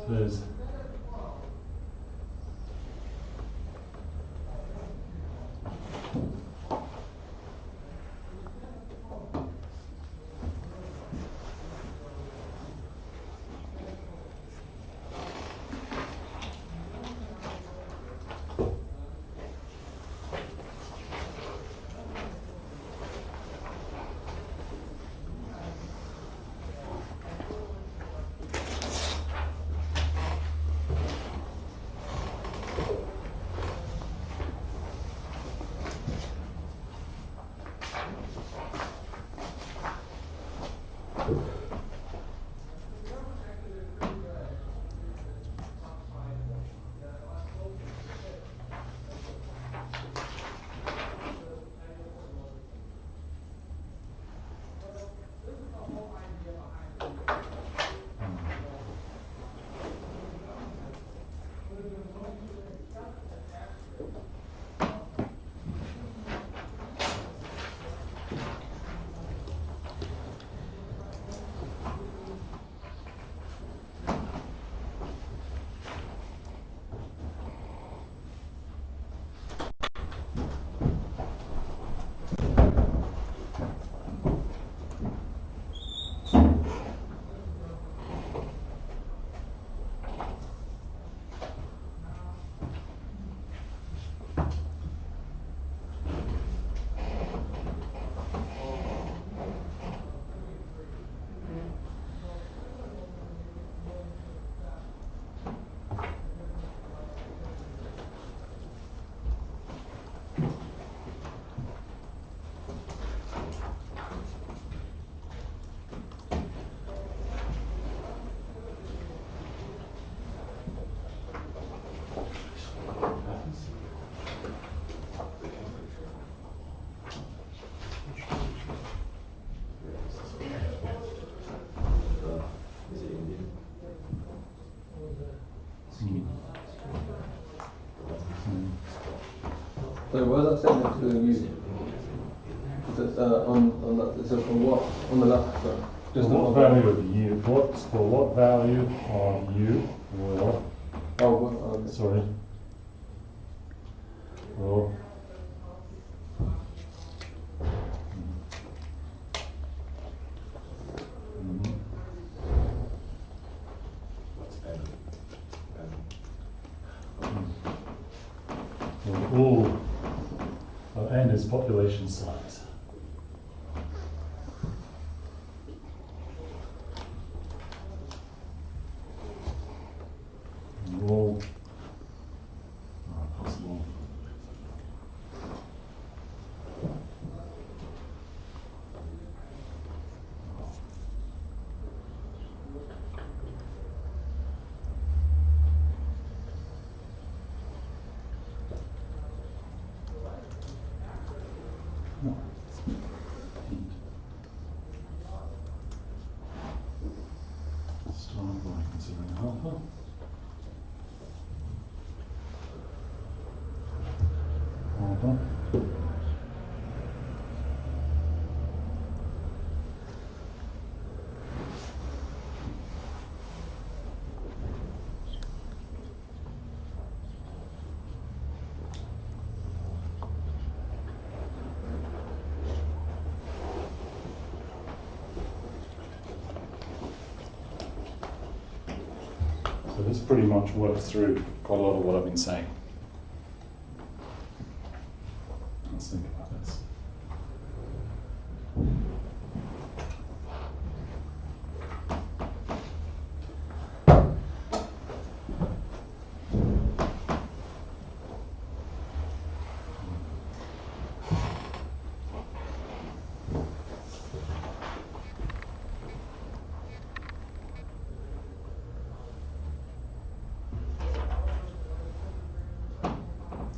there's So where's that set next to the U? Is it on that? Is it on what? On the left? Sorry. Just for what value of u? For what value of u will? Oh, what? Okay. Sorry. Will. All n is population size. All possible. Start by considering alpha. Alpha. So this pretty much works through quite a lot of what I've been saying. Let's think about this.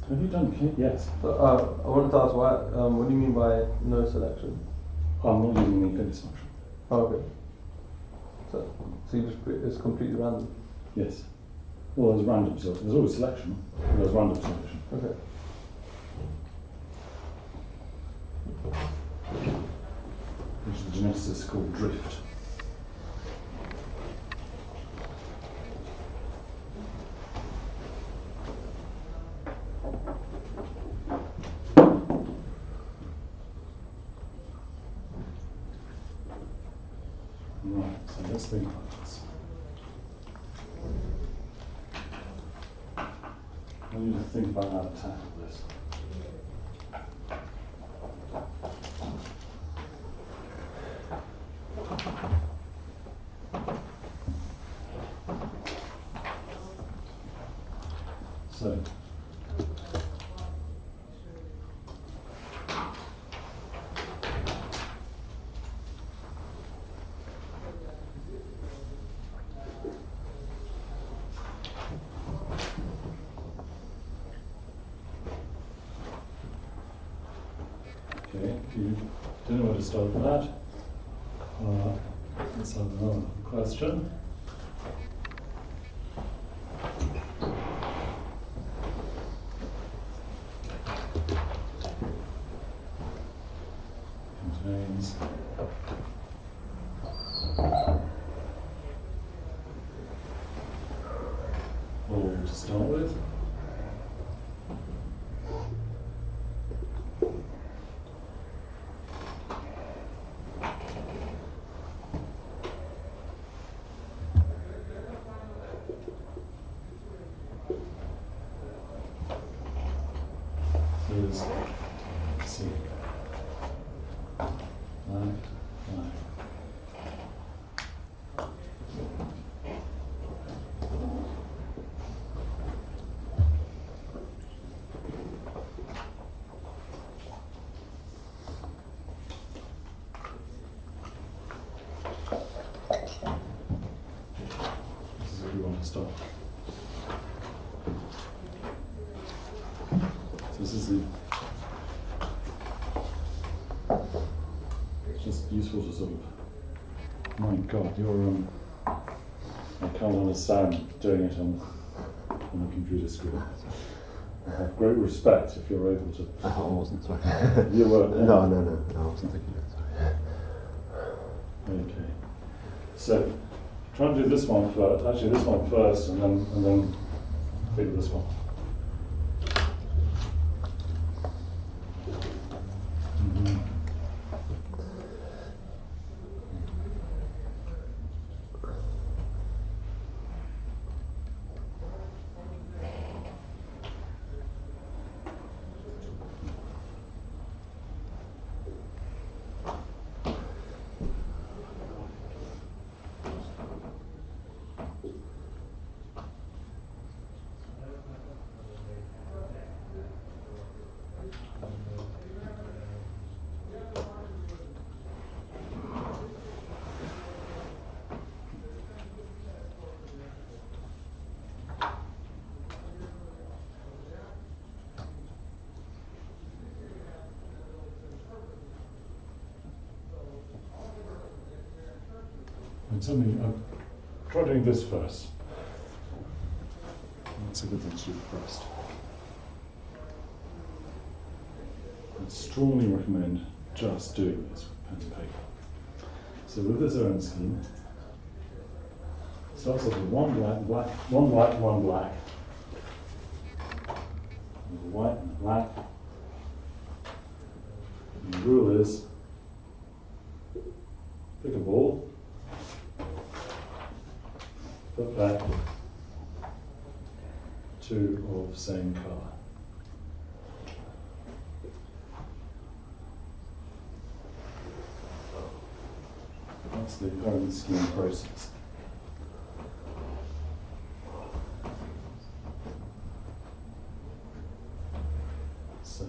Have you done K? Yes. So, I wanted to ask why. What do you mean by no selection? I'm not using the infinity function. Oh, okay. So you just it's completely random. Yes. Well, there's random selection. There's always selection. But there's random selection. Okay. Which the geneticists call drift. So let's think about this. I need to think about how to tackle this. So, okay, if you don't know where to start with that, let's have another question. Contains all to start with. Is C. Black. This is where we want to start. So this is it's just useful to sort of, my God, I can't understand doing it on a computer screen. I have great respect if you're able to. I wasn't, sorry. You were? No, I wasn't thinking that, sorry. Okay. So, try and do this one first, actually this one first, and then figure this one. Try doing this first. That's a good thing to do first. I strongly recommend just doing this with pen and paper. So with this errand scheme, it starts off with one black, one white, one black. And a white and a black. And the rule is, pick a ball, put back two of same colour. That's the errand scheme process. So,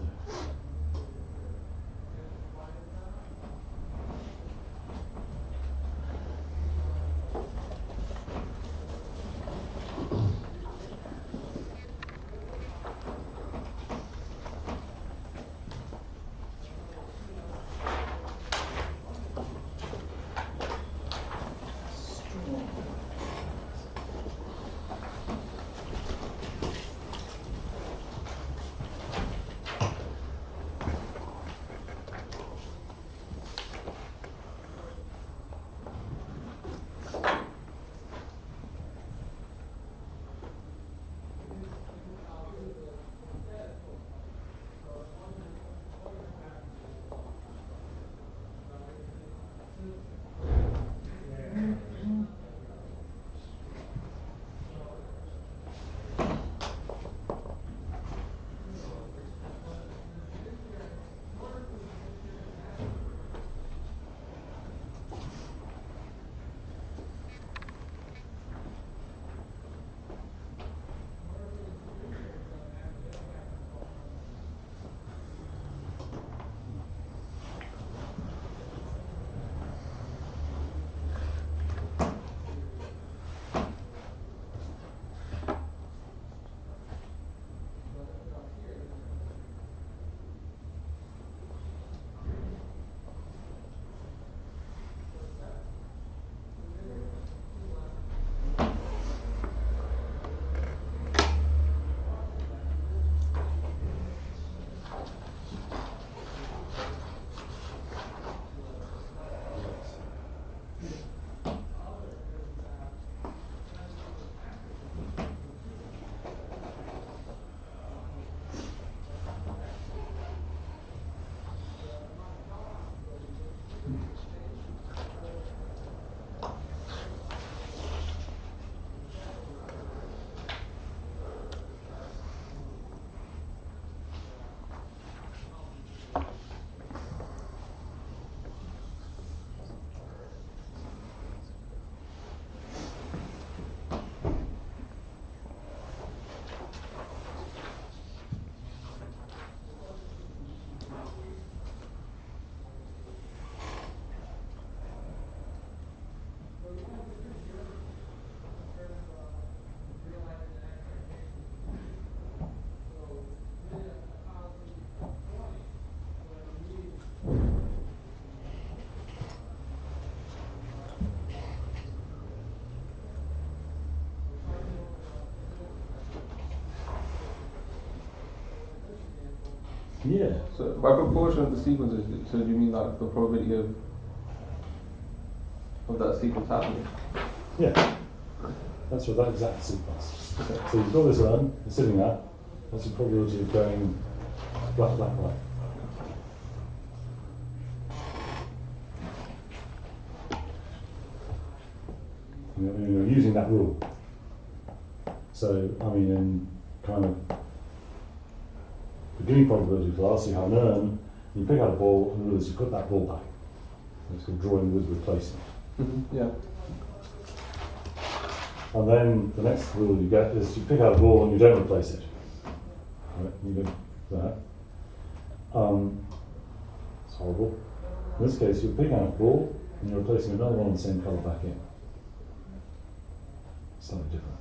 Yeah. So by proportion of the sequences, so do you mean like the probability of that sequence happening? Yeah. That's what that exact sequence. So you've got this urn, it's sitting there. That's the probability of going black, black, white. You're using that rule. So, I mean, in kind of beginning probability class, you have an urn, you pick out a ball, and the rule is you put that ball back. It's called drawing with replacement. Yeah. And then the next rule you get is you pick out a ball and you don't replace it. Right? You do that. It's horrible. In this case, you're picking out a ball and you're replacing another one of the same colour back in. Slightly different.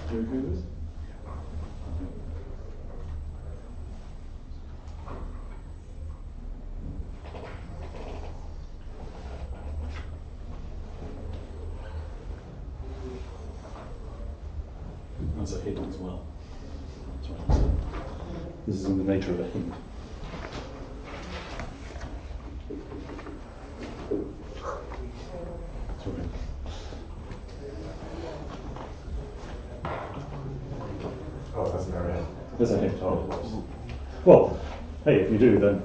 Do you agree with this? That's a hint as well. That's right. This is in the nature of a hint. Sorry. Oh, that's an area. There's a hint. Oh. Well, hey, if you do, then.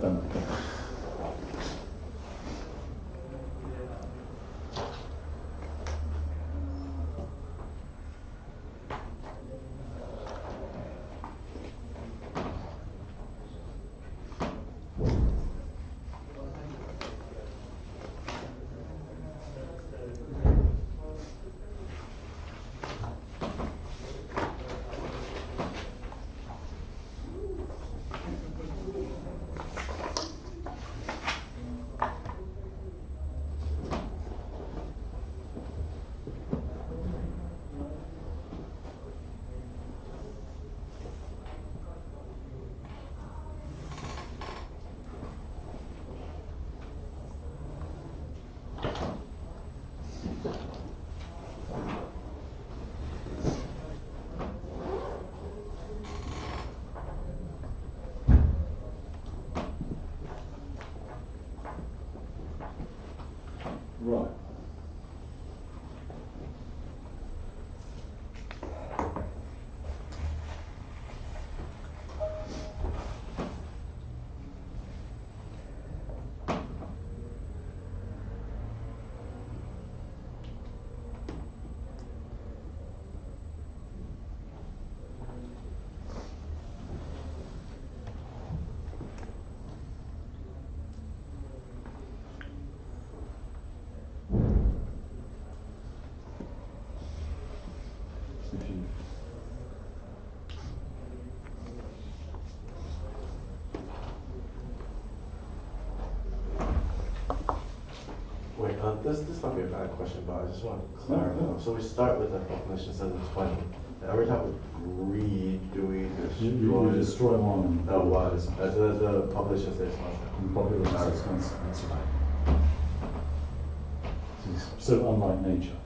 Right. Wait, this might be a bad question, but I just want to clarify. So we start with the population size of 20. And every time we read, do we destroy? You destroy one. Oh, what? As the population stays constant. And population stays constant, that's right. So unlike nature.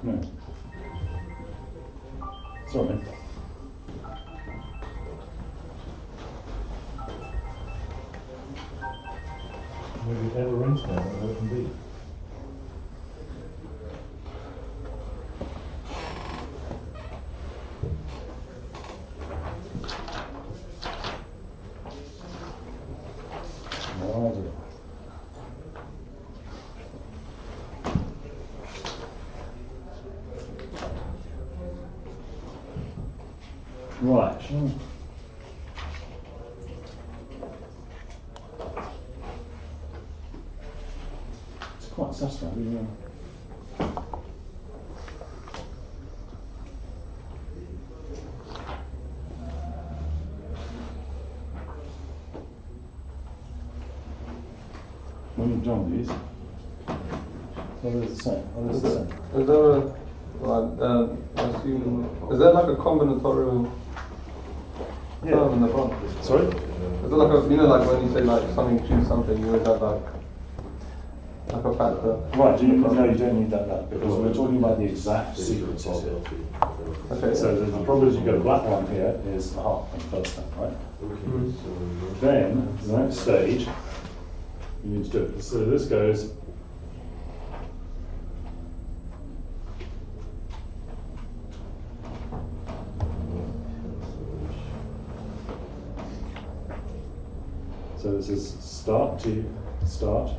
No. Sorry. Maybe it ever rings there, but it can be. Right. It's quite satisfying. When you've done these, what is the same? What is the same? Is there a, I assume, is there like a combinatorial term in the front? Sorry? Is there like a, you know, like when you say like something choose something, you would have like a factor? Right, no, you don't need that because we're talking about the exact sequences here. Okay. So the probability you get a black one here is half on the first step, right? Okay. Then, the next stage, you need to do it. So this goes so this is start to start.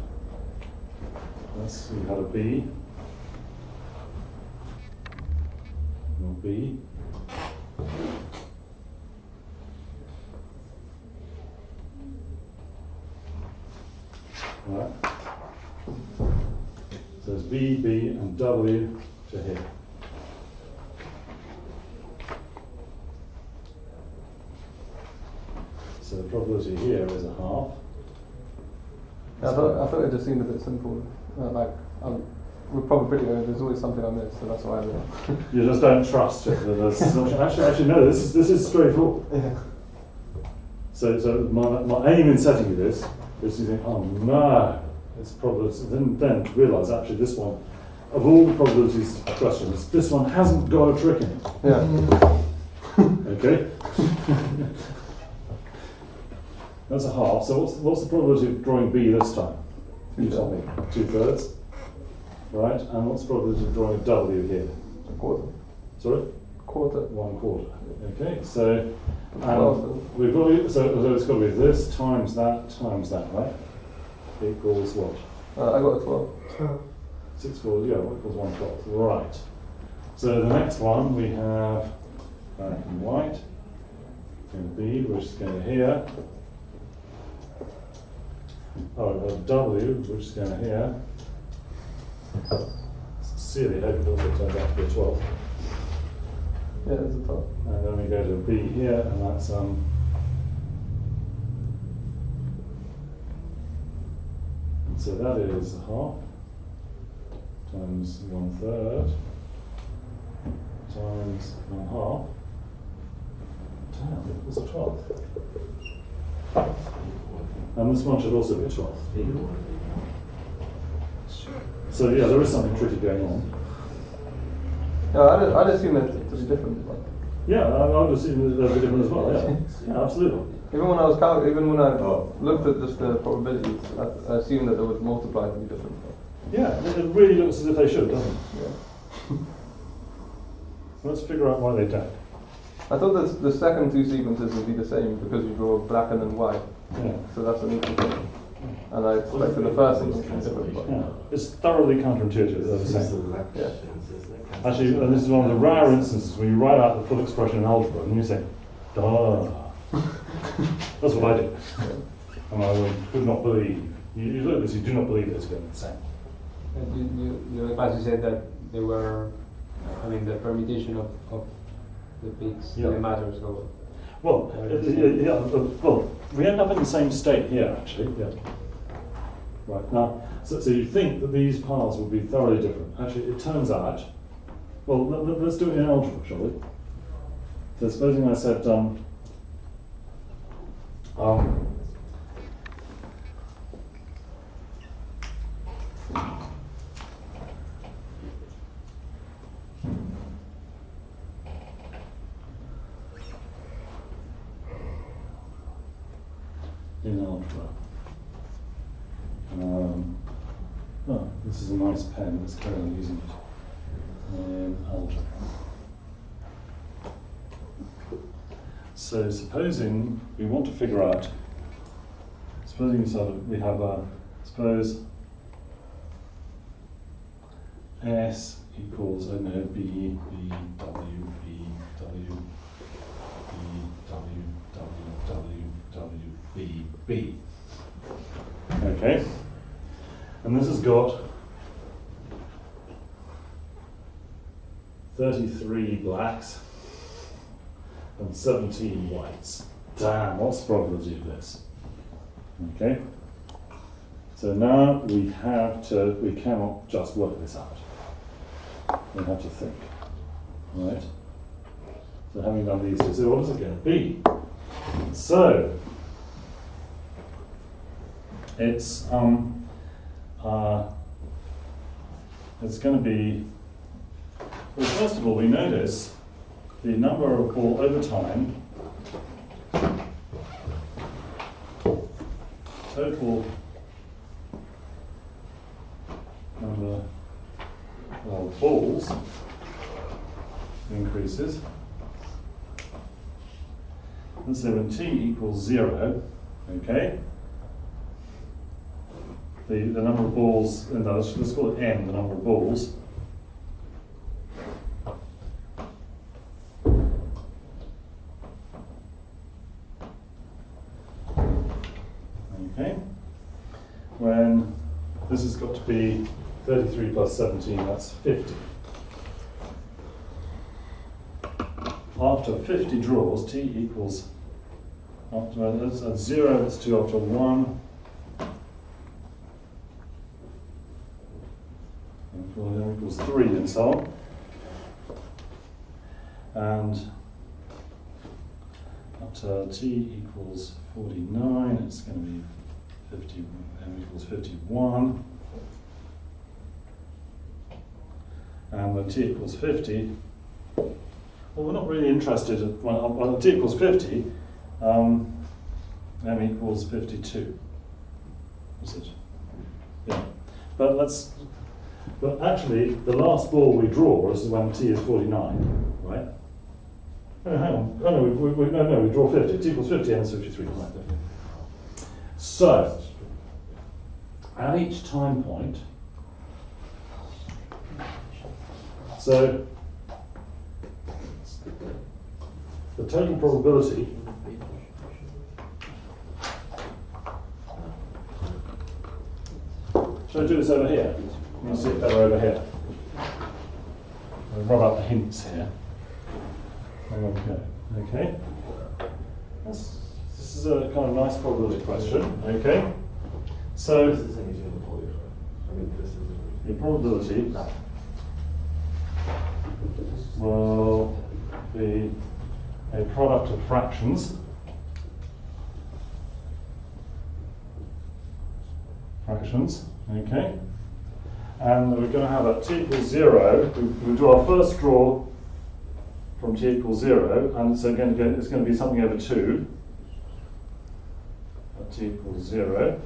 Yes, you had a B. Or B. Right. So it's B, B, and W to here. So the probability here is a half. Yeah, I thought it just seemed a bit simple. With probability, there's always something I miss, so that's why I did it. You just don't trust it. Actually, no. This is straightforward. Yeah. So my aim in setting you this is to think, oh no, it's probability. Then realise actually this one, of all the probabilities questions, this one hasn't got a trick in it. Yeah. Okay. That's a half. So what's the probability of drawing B this time? You tell me. 2/3. Right. And what's the probability of drawing W here? A quarter. Sorry? Quarter. 1/4. Okay. So Well, we've got so it's got to be this times that, right? Equals what? I got a 12. 6 4. Yeah. What equals 1/12? Right. So the next one we have black and white. Going to B, which is going to here. Oh, W, which is going to here. Sincerely hope it also turns out to be a 12. Yeah, there's a 12. And then we go to B here, and that's and so that is a half times 1/3 times 1/2. Damn, it was a 12. And this one should also be 12. So yeah, there is something tricky going on. No, I'd assume that to be different. Yeah, I would assume that they'll be different as well, yeah. Yeah, absolutely. Even when I looked at just the probabilities, I assumed that they would multiply to be different. Yeah, it really looks as if they should, doesn't it? Yeah. Let's figure out why they don't. I thought that the second two sequences would be the same because you draw black and then white. Yeah. So that's an equal thing. And I expected the first sequence to be different. But Yeah. It's thoroughly counterintuitive, as I say. yeah. Actually, and this is one of the rare instances when you write out the full expression in algebra and you say, duh. That's what I did. And I could not believe. You look at this, you do not believe it's going to be the same. As you said that they were, I mean, the permutation of the peaks didn't matter, so. Well, well, we end up in the same state here, actually. Yeah. Right now, so you think that these paths would be thoroughly different. Actually, it turns out. Well, let's do it in algebra, shall we? So supposing I said in algebra. Oh, this is a nice pen. Let's carry on using it in algebra. So supposing we want to figure out, supposing we have suppose S equals, I don't know, B, B, W, B, W, B, W, W, W, W, B, B. Okay, and this has got 33 blacks and 17 whites. Damn, what's the probability of this? Okay, so now we cannot just work this out. We have to think, right? So having done these two, so what is it going to be? So it's going to be, well, first of all, we notice the number of ball over time, total number of balls increases. And so when t equals 0, okay, the number of balls, and let's call it n, the number of balls, okay, when this has got to be 33 plus 17, that's 50. After 50 draws, t equals, at 0, it's 2, after 1, equals 3, and so on. And up to t equals 49, it's going to be 50, m equals 51. And when t equals 50, well, we're not really interested in, when t equals 50, m equals 52. Is it? Yeah. But actually, the last ball we draw is when t is 49, right? Oh, hang on. Oh, no, we draw 50. T equals 50, n is 53. Right. So, at each time point, so the total probability should I do this over here? You can see it better over here. I'll rub out the hints here. Okay. Okay. This is a kind of nice probability question. Okay. So the probability will be a product of fractions fractions, okay? And we're going to have at t equals 0, we do our first draw from t equals 0, and it's going to be something over 2 at t equals 0.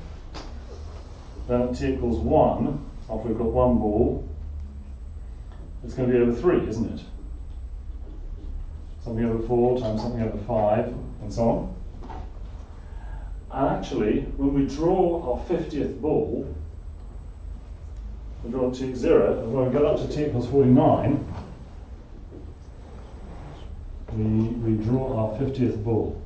Then at t equals 1, after we've got one ball, it's going to be over 3, isn't it? Something over 4 times something over 5, and so on. And actually, when we draw our 50th ball, we draw t equals 0, and when we get up to t equals 49, we draw our 50th ball.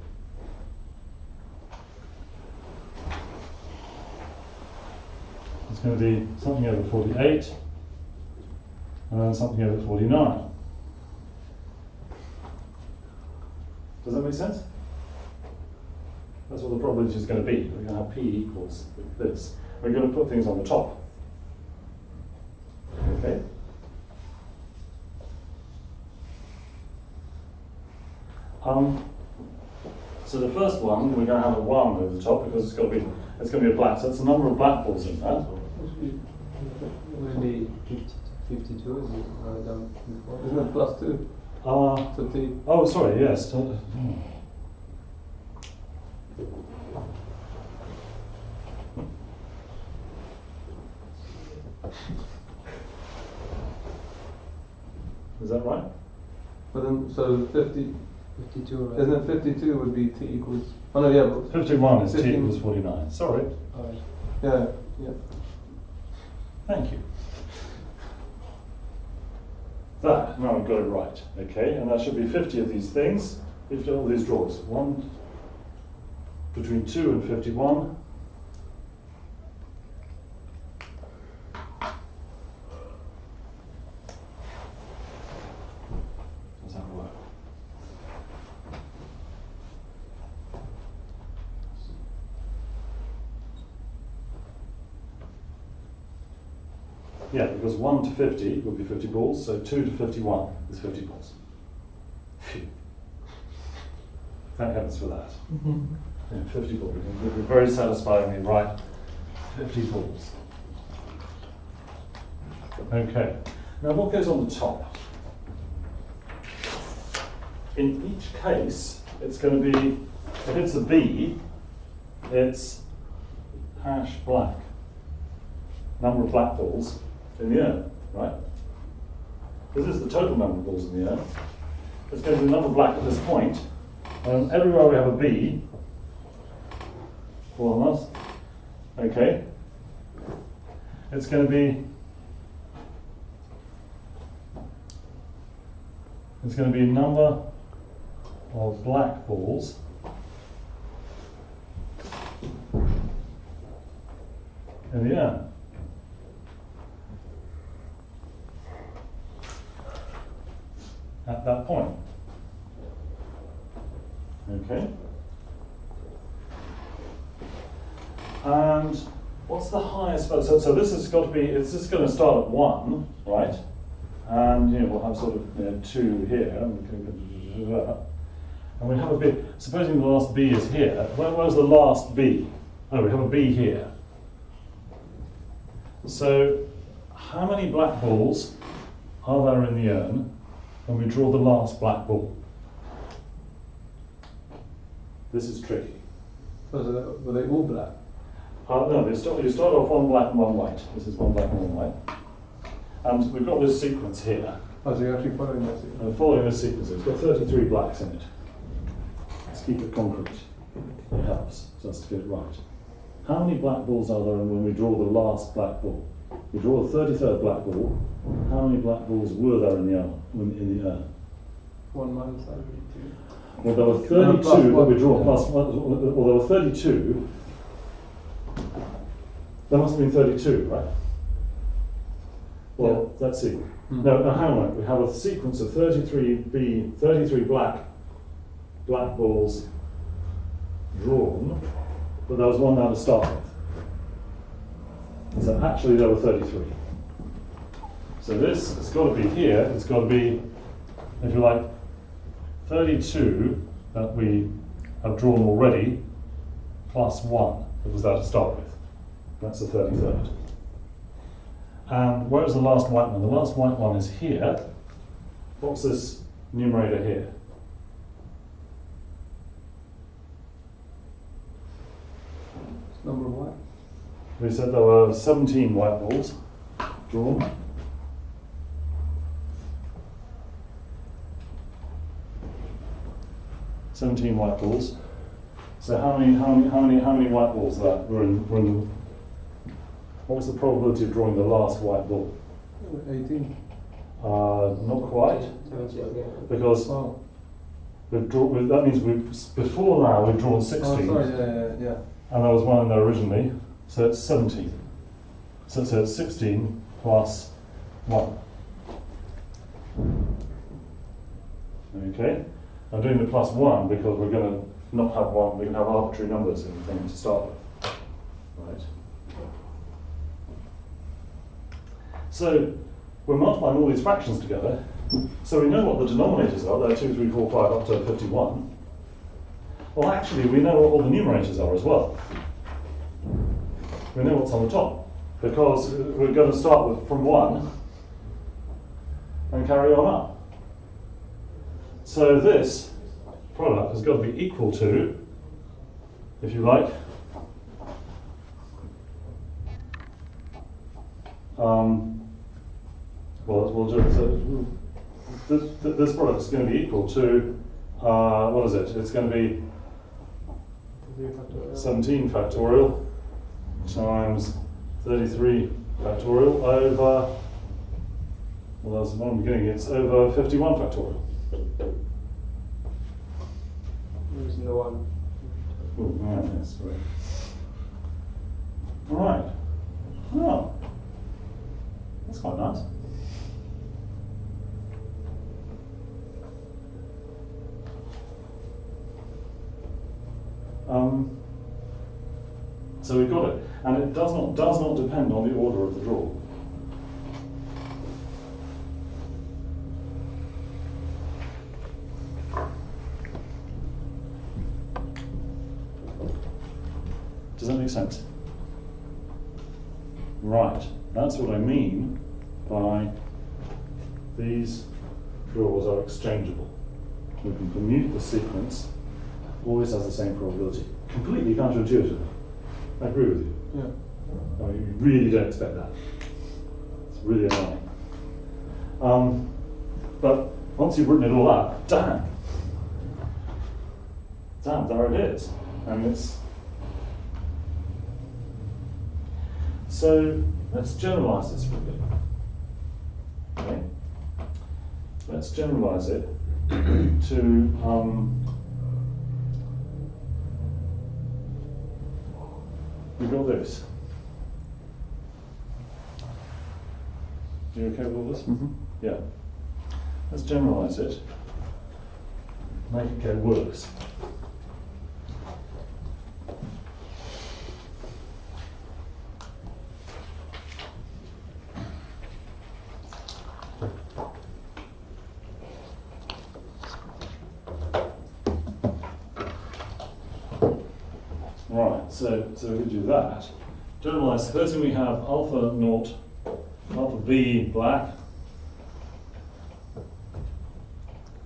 It's going to be something over 48, and then something over 49. Does that make sense? That's what the probability is going to be. We're going to have p equals this. We're going to put things on the top. Okay? So the first one, we're going to have a 1 over the top because it's going to be a black. So it's the number of black balls in that. Would it be 52? Is it down before? Isn't it plus 2? So t. Oh, sorry, yes. Is that right? But then, so 50, 52, right? isn't it 52 would be t equals, oh no, yeah, but 51 is t 15. equals 49. Sorry. Alright. yeah, yeah. Thank you. That, now I've got it right. Okay, and that should be 50 of these things. 50 of all these draws. One, between 2 and 51. Does that work? Yeah, because 1 to 50 would be 50 balls, so 2 to 51 is 50 balls. Phew. Thank heavens for that. Yeah, 50 balls. It would be very satisfyingly right. 50 balls. Okay. Now what goes on the top? In each case, it's going to be, if it's a B, it's hash black. Number of black balls in the urn, right? This is the total number of balls in the urn. It's going to be the number of black at this point. And everywhere we have a B, fall on us, okay, it's going to be number of black balls in the urn. At that point. Okay. And what's the highest? So this has got to be. It's just going to start at 1, right? And we'll have sort of 2 here, and we have a B. Supposing the last B is here. Where's the last B? Oh, we have a B here. So, how many black balls are there in the urn when we draw the last black ball? This is tricky. So were they all black? No, you start off 1 black and 1 white. This is 1 black and 1 white. And we've got this sequence here. Oh, so you're actually following that sequence? And following this sequence, it's got 33 blacks in it. Let's keep it concrete. It helps just to get it right. How many black balls are there when we draw the last black ball? We draw the 33rd black ball. How many black balls were there in the urn? 1 minus 2. Well, there were 32 that we draw plus 1. Well, there were 32. There must have been 32, right? Well, let's see. No, hang on. We have a sequence of 33 black balls drawn, but there was 1 now to start with. So actually there were 33. So this has got to be here. It's got to be, if you like, 32 that we have drawn already, plus 1 that was there to start with. That's the 33rd. And where is the last white one? The last white one is here. What's this numerator here? Number what? We said there were 17 white balls drawn. White balls. So how many white balls were in the, what was the probability of drawing the last white ball? 18. Not quite, 17, yeah. because Oh. that means before now we've drawn 16. Oh, sorry, yeah. And there was one in there originally, so it's 17. So it's 16 plus 1. Okay, I'm doing the plus 1 because we're going to not have one, we can have arbitrary numbers in the thing to start with. Right. So we're multiplying all these fractions together, so we know what the denominators are. They're 2, 3, 4, 5 up to 51. Well, actually, we know what all the numerators are as well. We know what's on the top, because we're going to start from 1 and carry on up. So this product has got to be equal to, if you like, we'll do it. So this product is going to be equal to, what is it? It's going to be 17 factorial times 33 factorial over, well, that's the one beginning, it's over 51 factorial. Using the one. Oh, right, yes, right. All right. Oh, that's quite nice. So we've got it, and it does not depend on the order of the draw. Does that make sense? Right, that's what I mean by these draws are exchangeable. We can commute the sequence, always has the same probability. Completely counterintuitive. I agree with you. Yeah. I mean, you really don't expect that. It's really annoying. But once you've written it all out, damn, there it is. And it's, so let's generalize this for a bit. Okay? Let's generalize it to we've got this. You okay with all this? Mm-hmm. Yeah. Let's generalize it. Make it go worse. Right, so we do that. Generalize, supposing we have alpha naught, alpha b black,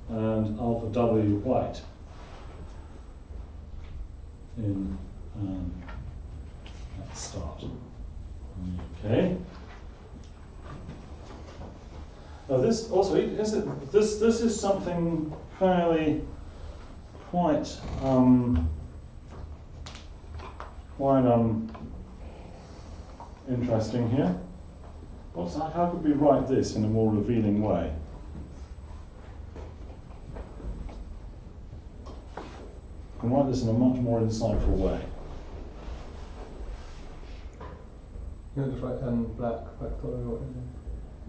and alpha w white in at the start. Okay. Now this also this is something fairly quite interesting here. How could we write this in a more revealing way? We can write this in a much more insightful way. You know, just write n black factorial.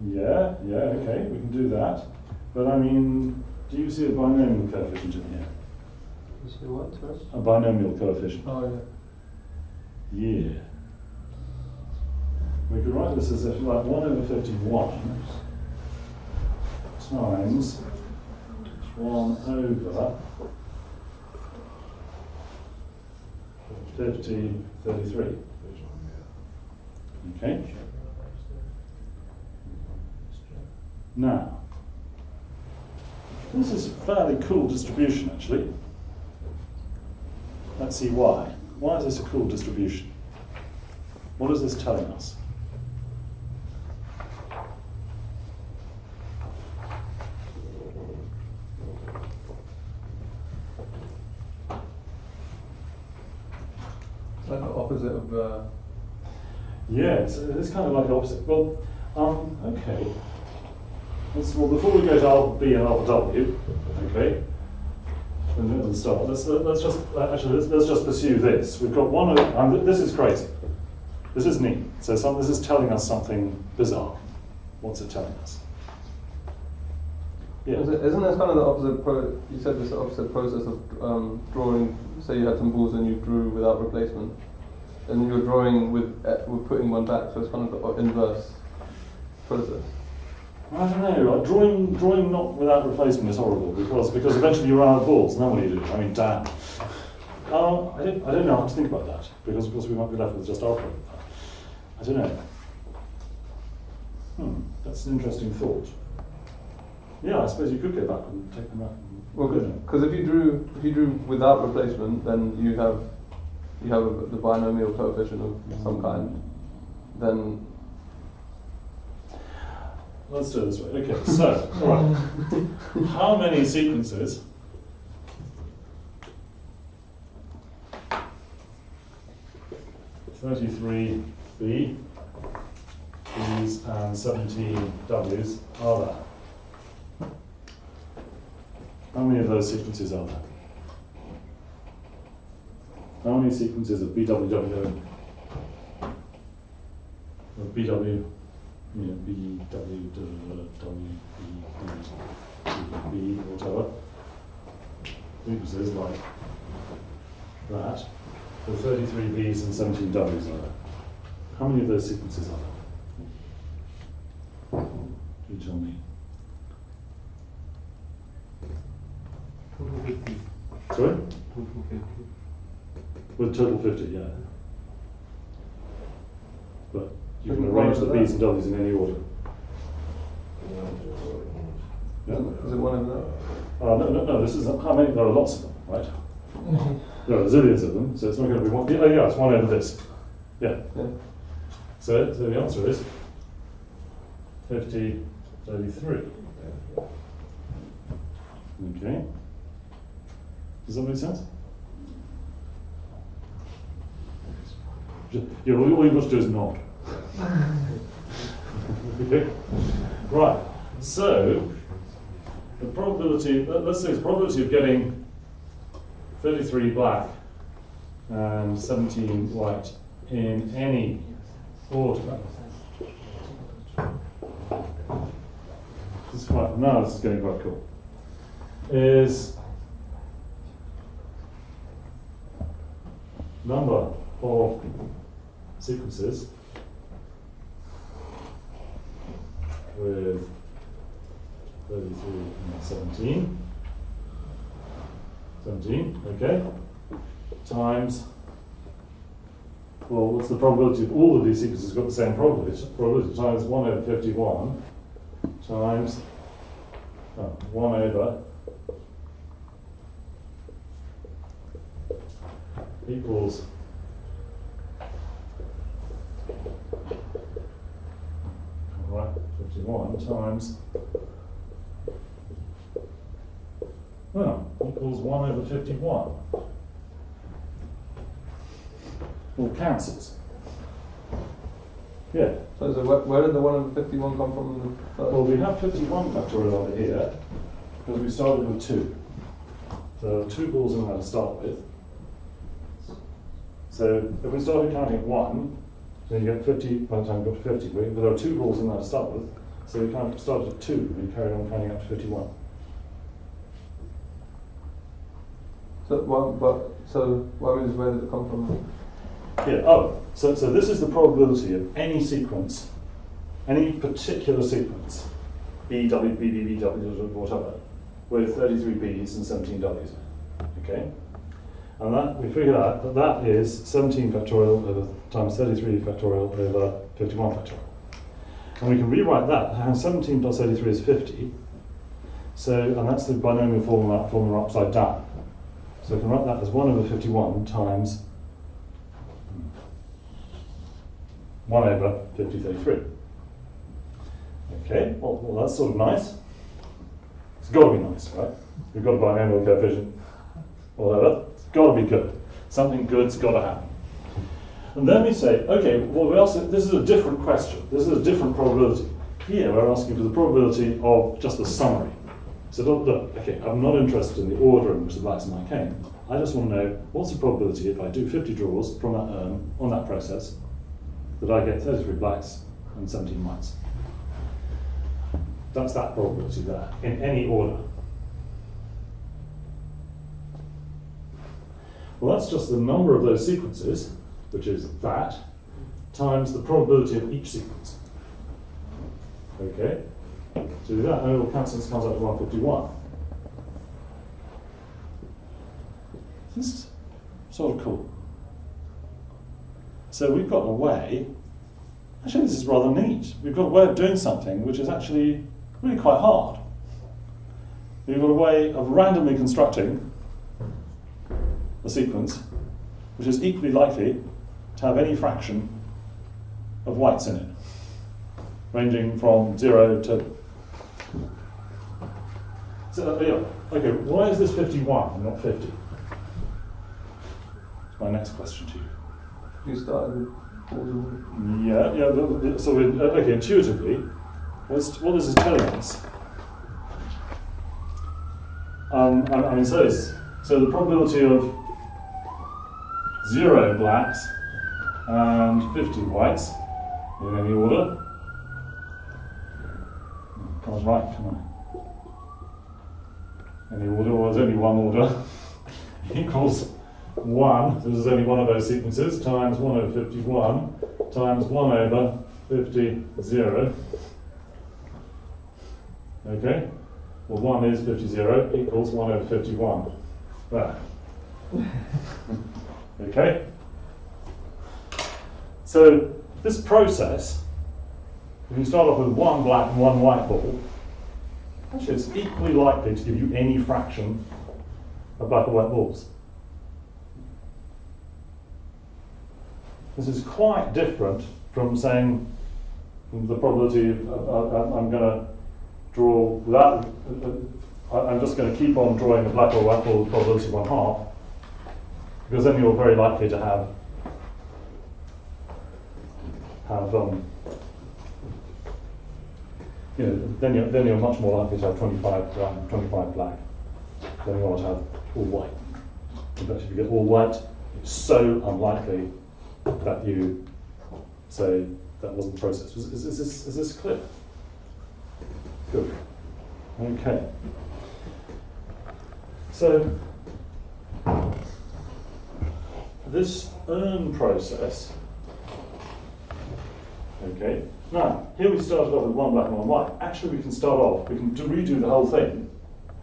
Yeah, okay, we can do that. But I mean, do you see a binomial coefficient in here? You say what first? A binomial coefficient. Oh, yeah. Yeah. We could write this as if like 1 over 51 times 1 over 33. Okay? Now, this is a fairly cool distribution, actually. Let's see why. Why is this a cool distribution? What is this telling us? Like the opposite of. Yeah, it's kind of like the opposite. Well, okay. Well, before we go to alpha B and alpha W, okay, and start. Let's just pursue this. We've got one. This is crazy. This is neat. So this is telling us something bizarre. What's it telling us? Yeah. Isn't this kind of the opposite? You said this opposite process of drawing. Say you had some balls and you drew without replacement, and you're drawing with putting one back. So it's kind of the inverse process. I don't know. Like drawing not without replacement is horrible because eventually you run out of balls. And then what do you do? I mean, damn. I don't know how to think about that because of course we might be left with just our problem. I don't know. That's an interesting thought. Yeah, I suppose you could go back and take them out. Well, because if you drew without replacement, then you have the binomial coefficient of some kind. Then let's do it this way. Okay, so all right. How many sequences? (33 B) B's and 17 W's are there? How many of those sequences are there? How many sequences of BWW or BW, B, whatever, sequences like that, for 33 B's and 17 W's are there? How many of those sequences are there? You tell me. Sorry? With total 50, yeah. But you can arrange the B's and W's in any order. Yeah? is it one of that? No, this is how many, there are lots of them, right? There are zillions of them, so it's not going to be one. Oh yeah, it's one over this. Yeah. So the answer is 50, 33. Okay. Does that make sense? Yeah, all you've got to do is nod. Okay. Right. So the probability, let's say the probability of getting 33 black and 17 white in any order. This is quite, now this is getting quite cool. Is number of sequences with 33 and 17, okay, times, well, what's the probability of all of these sequences got the same probability times 1 over 51 times 1 over equals right, 51 times equals 1 over 51. All cancels. Yeah. So where did the 1 over 51 come from? In the first? Well, we have 51 factorial over here because we started with 2. So there are 2 balls in there to start with. So if we started counting 1, then you get 50 by the time you got to 50. But there are 2 balls in there to start with, so we kind of started at 2 and carried on counting up to 51. So where did it come from? Yeah. So this is the probability of any sequence, any particular sequence, B, W, B, B, B, W, whatever, with 33 B's and 17 W's. Okay. And that we figured out that that is 17 factorial over times 33 factorial over 51 factorial. And we can rewrite that as 17 plus 33 is 50. So, and that's the binomial formula upside down. So we can write that as 1 over 51 times 1 over 5033. Okay, well that's sort of nice. It's got to be nice, right? We've got a binomial coefficient, whatever. It's got to be good. Something good's got to happen. And then we say, okay, well, this is a different question. This is a different probability. Here we're asking for the probability of just the summary. So look, okay, I'm not interested in the order in which the blacks and white came. I just want to know what's the probability if I do 50 draws from that urn on that process that I get 33 blacks and 17 whites. That's that probability there, in any order. Well, that's just the number of those sequences, which is that, times the probability of each sequence. Okay? So do that, and it will cancel, this comes out to 151. This is sort of cool. So we've got a way, actually this is rather neat. We've got a way of doing something which is actually really quite hard. We've got a way of randomly constructing a sequence which is equally likely to have any fraction of whites in it, ranging from 0 to... So, yeah. Okay, why is this 51 and not 50? That's my next question to you. You started with... Yeah, so okay, intuitively, what this is telling us, I mean, so the probability of 0 blacks and 50 whites in any order, I was right, can I? Any order, or there's only one order, equals 1, so this is only one of those sequences, times 1 over 51, times 1 over 50, 0. Okay? Well, 1 is 50, 0, equals 1 over 51. There. Okay? So, this process, if you start off with one black and one white ball, actually it's equally likely to give you any fraction of black or white balls. This is quite different from saying the probability I'm going to draw without, I'm just going to keep on drawing a black or white ball with probability 1/2, because then you're very likely to have then you're much more likely to have 25 black than you are to have all white. In fact, if you get all white, it's so unlikely that you say that wasn't the process. Is this clear? Good. Okay. So this earn process. Okay. Now here we started off with one black and one white. Actually, we can start off. We can redo the whole thing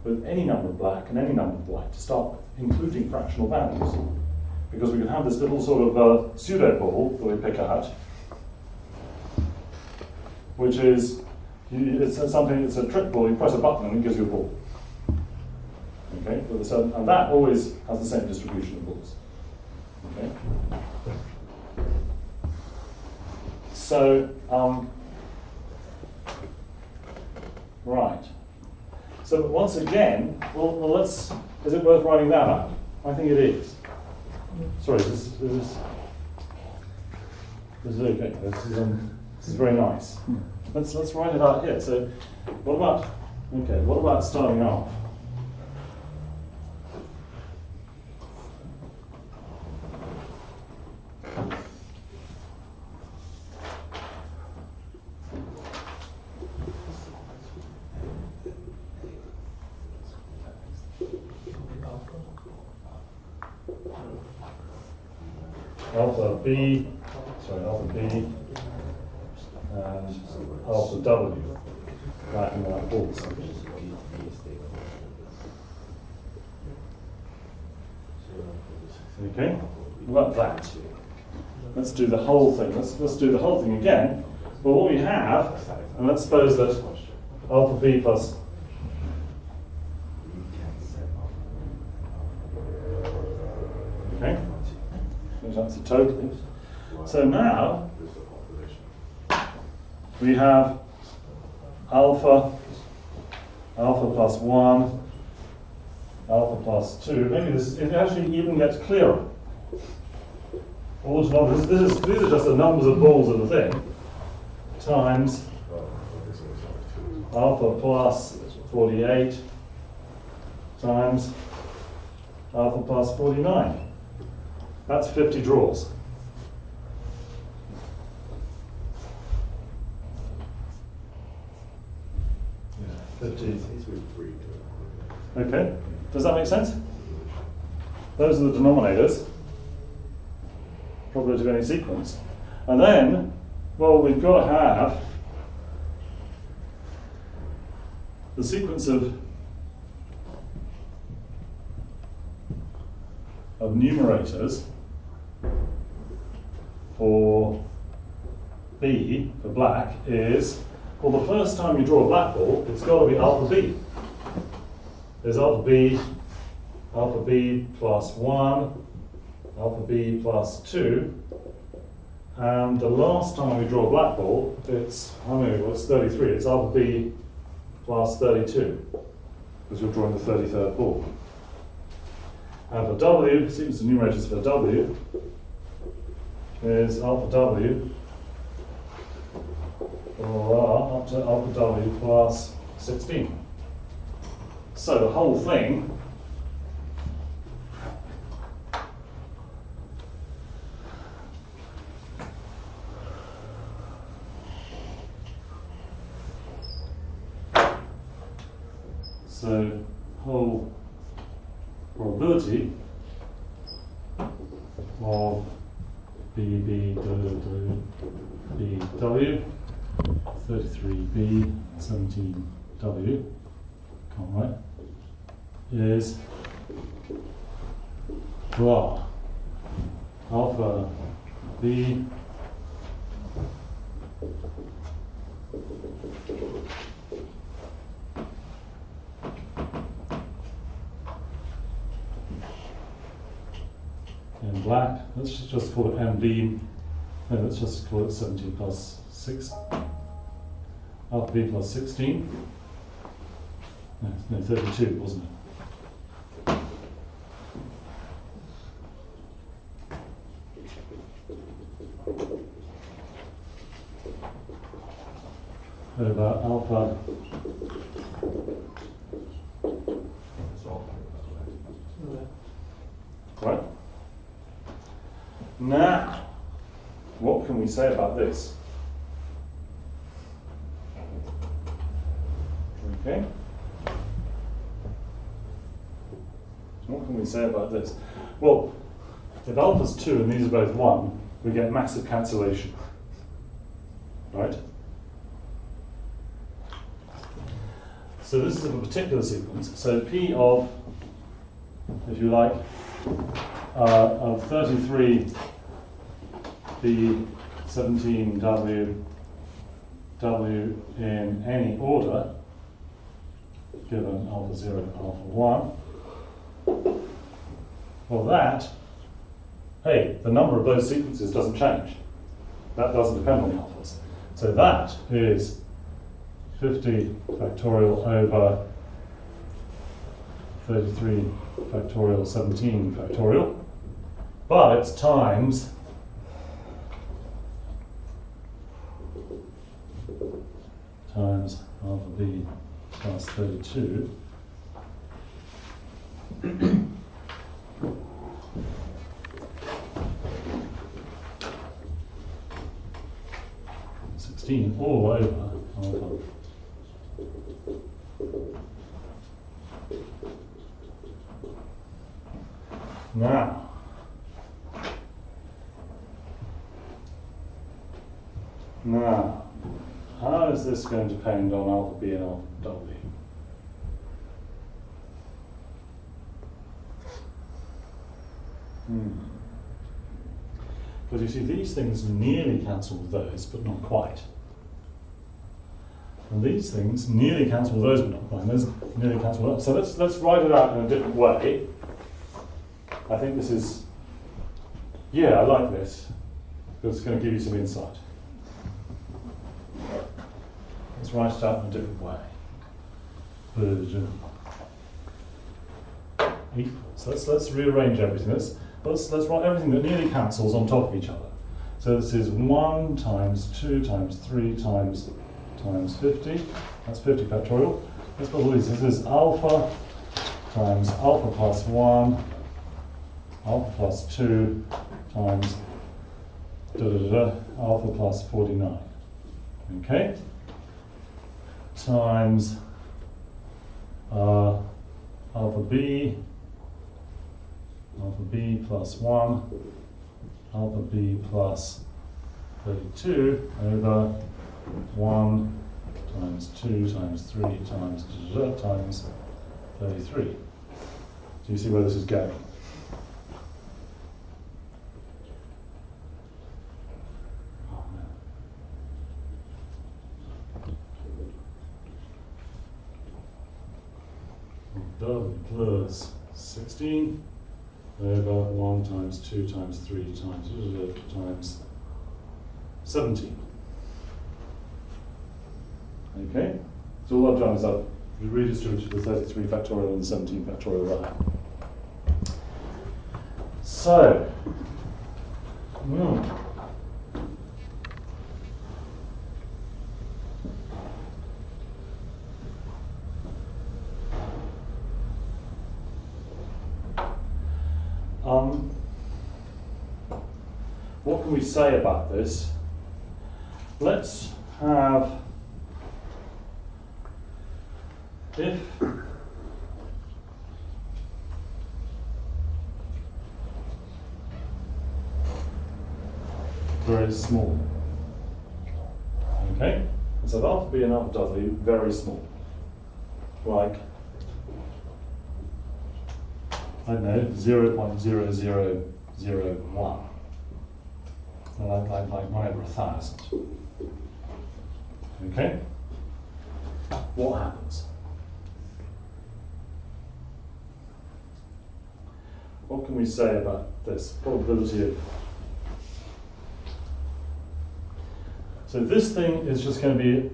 with any number of black and any number of white to start with, including fractional values. Because we can have this little sort of pseudo ball that we pick out, which is it's a trick ball. You press a button and it gives you a ball. Okay, and that always has the same distribution of balls. Okay. So right. So once again, well, let's. Is it worth writing that out? I think it is. Sorry, this is okay. This is very nice. Let's write it out here. So, what about starting off? Alpha B and alpha W, black and white balls. Okay, like that. Let's do the whole thing. Let's do the whole thing again. Well, what we have, and let's suppose that alpha b plus okay, that's the total. So now we have alpha plus 1, alpha plus 2. Maybe it actually even gets clearer. All these are just the numbers of balls in the thing, times alpha plus 48 times alpha plus 49. That's 50 draws. Yeah, 50. Okay, does that make sense? Those are the denominators, probability of any sequence. And then, well, we've got to have the sequence of numerators for B, for black, is, well, the first time you draw a black ball, it's got to be alpha B. There's alpha B plus 1, alpha B plus 2, and the last time we draw a black ball, it's, how many? Well, it's 33. It's alpha B plus 32, because you're drawing the 33rd ball. And for W, sequence of numerators for W is alpha W, or up to alpha W plus 16. So the whole thing whole probability of BW, 33B, 17W, can't write, is blah, alpha B in black. Let's just call it MB. No, let's just call it 17 plus 6. Alpha B plus 16. No, 32, wasn't it? Over alpha right. Now, what can we say about this? Okay. What can we say about this? Well, if alpha's 2 and these are both 1, we get massive cancellation. Right? So this is of a particular sequence. So P of, if you like, of 33 B 17 W W in any order, given alpha 0 and alpha 1, well that, hey, the number of those sequences doesn't change. That doesn't depend on the alphas. So that is 50 factorial over 33 factorial 17 factorial, but it's times alpha B plus 32 16 all over alpha Now, how is this going to depend on alpha B and alpha W? Because you see, these things nearly cancel with those, but not quite. And these things nearly cancel with those, but not quite. And those nearly cancel with those. So let's write it out in a different way. I think this is, yeah, I like this, because it's going to give you some insight. Let's write it out in a different way. So let's rearrange everything. Let's write everything that nearly cancels on top of each other. So this is 1 times 2 times 3 times 50. That's 50 factorial. Let's put all these. This is alpha times alpha plus 1, alpha plus 2 times alpha plus 49. Okay? Times alpha b plus 1, alpha b plus 32 over 1 times 2 times 3 times times 33. Do you see where this is going? Oh, no. W plus 16 over 1 times 2 times 3 times 17. Okay, so all I've done is I've redistributed the 33 factorial and the 17 factorial right. So, what can we say about this? Let's have, if very small, okay? So alpha b and alpha w very small, like, I don't know, 0.0001. Like 1 over 1,000. Okay? What happens? What can we say about this probability of? So this thing is just going to be,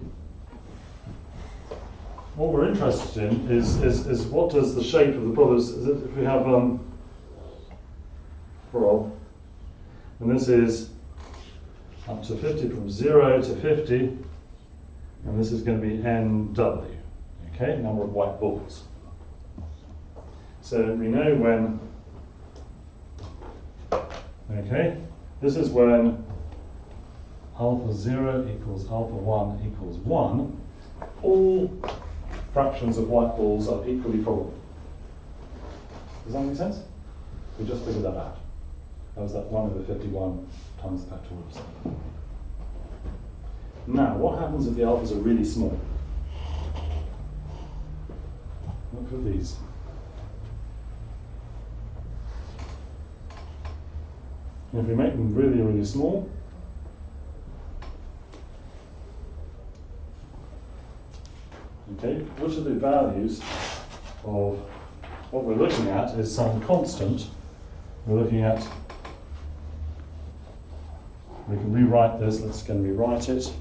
what we're interested in is what does the shape of the probability, if we have prob, and this is up to 50, from 0 to 50, and this is going to be NW, okay, number of white balls. So we know when, okay, this is when alpha 0 equals alpha 1 equals 1, all fractions of white balls are equally probable. Does that make sense? We just figured that out. That was that 1 over 51 times the factorial. Now, what happens if the alphas are really small? Look at these. And if we make them really, really small, okay, which of the values of what we're looking at is some constant. We're looking at, we can rewrite this, let's go and rewrite it.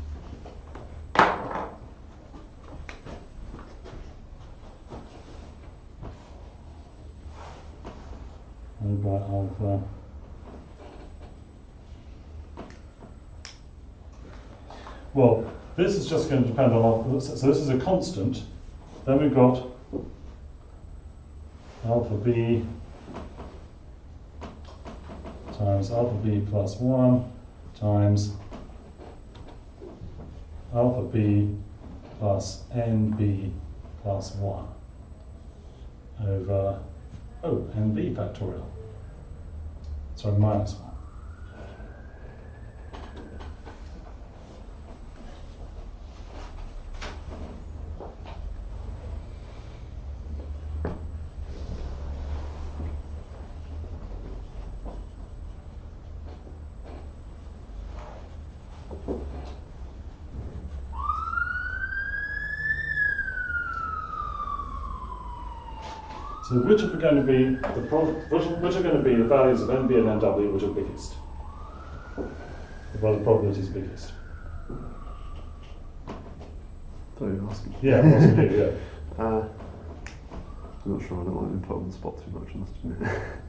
Over alpha. Well, this is just going to depend on alpha, so this is a constant. Then we've got alpha b times alpha b plus 1 times alpha b plus nb plus 1 over, oh, nb factorial. Sorry, minus 1. So which are going to be which are going to be the values of NB and NW which are biggest? Well, the probability is biggest. So you're asking. Yeah, possibly, yeah. I'm not sure. I don't like being put on the spot too much, I must admit.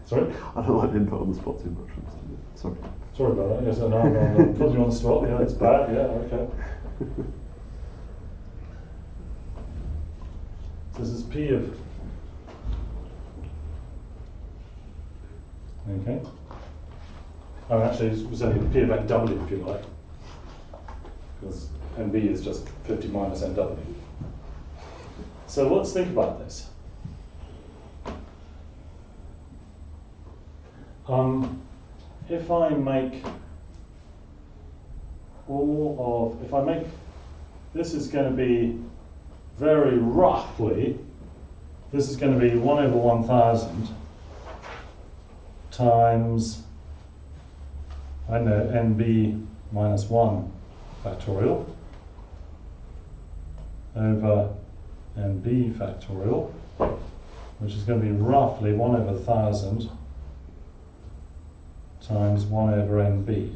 Sorry? I don't like being put on the spot too much, I must admit. Sorry. Sorry about that. Yes, no, I'm putting you on the spot. Yeah, it's bad. Yeah, okay. So this is P of. Okay. Oh, actually, it's only P of NW if you like, because NB is just 50 minus NW. So let's think about this. If I make this is going to be very roughly, this is going to be 1 over 1,000 times, I know, NB minus 1 factorial over NB factorial, which is going to be roughly 1 over 1,000 times 1 over NB.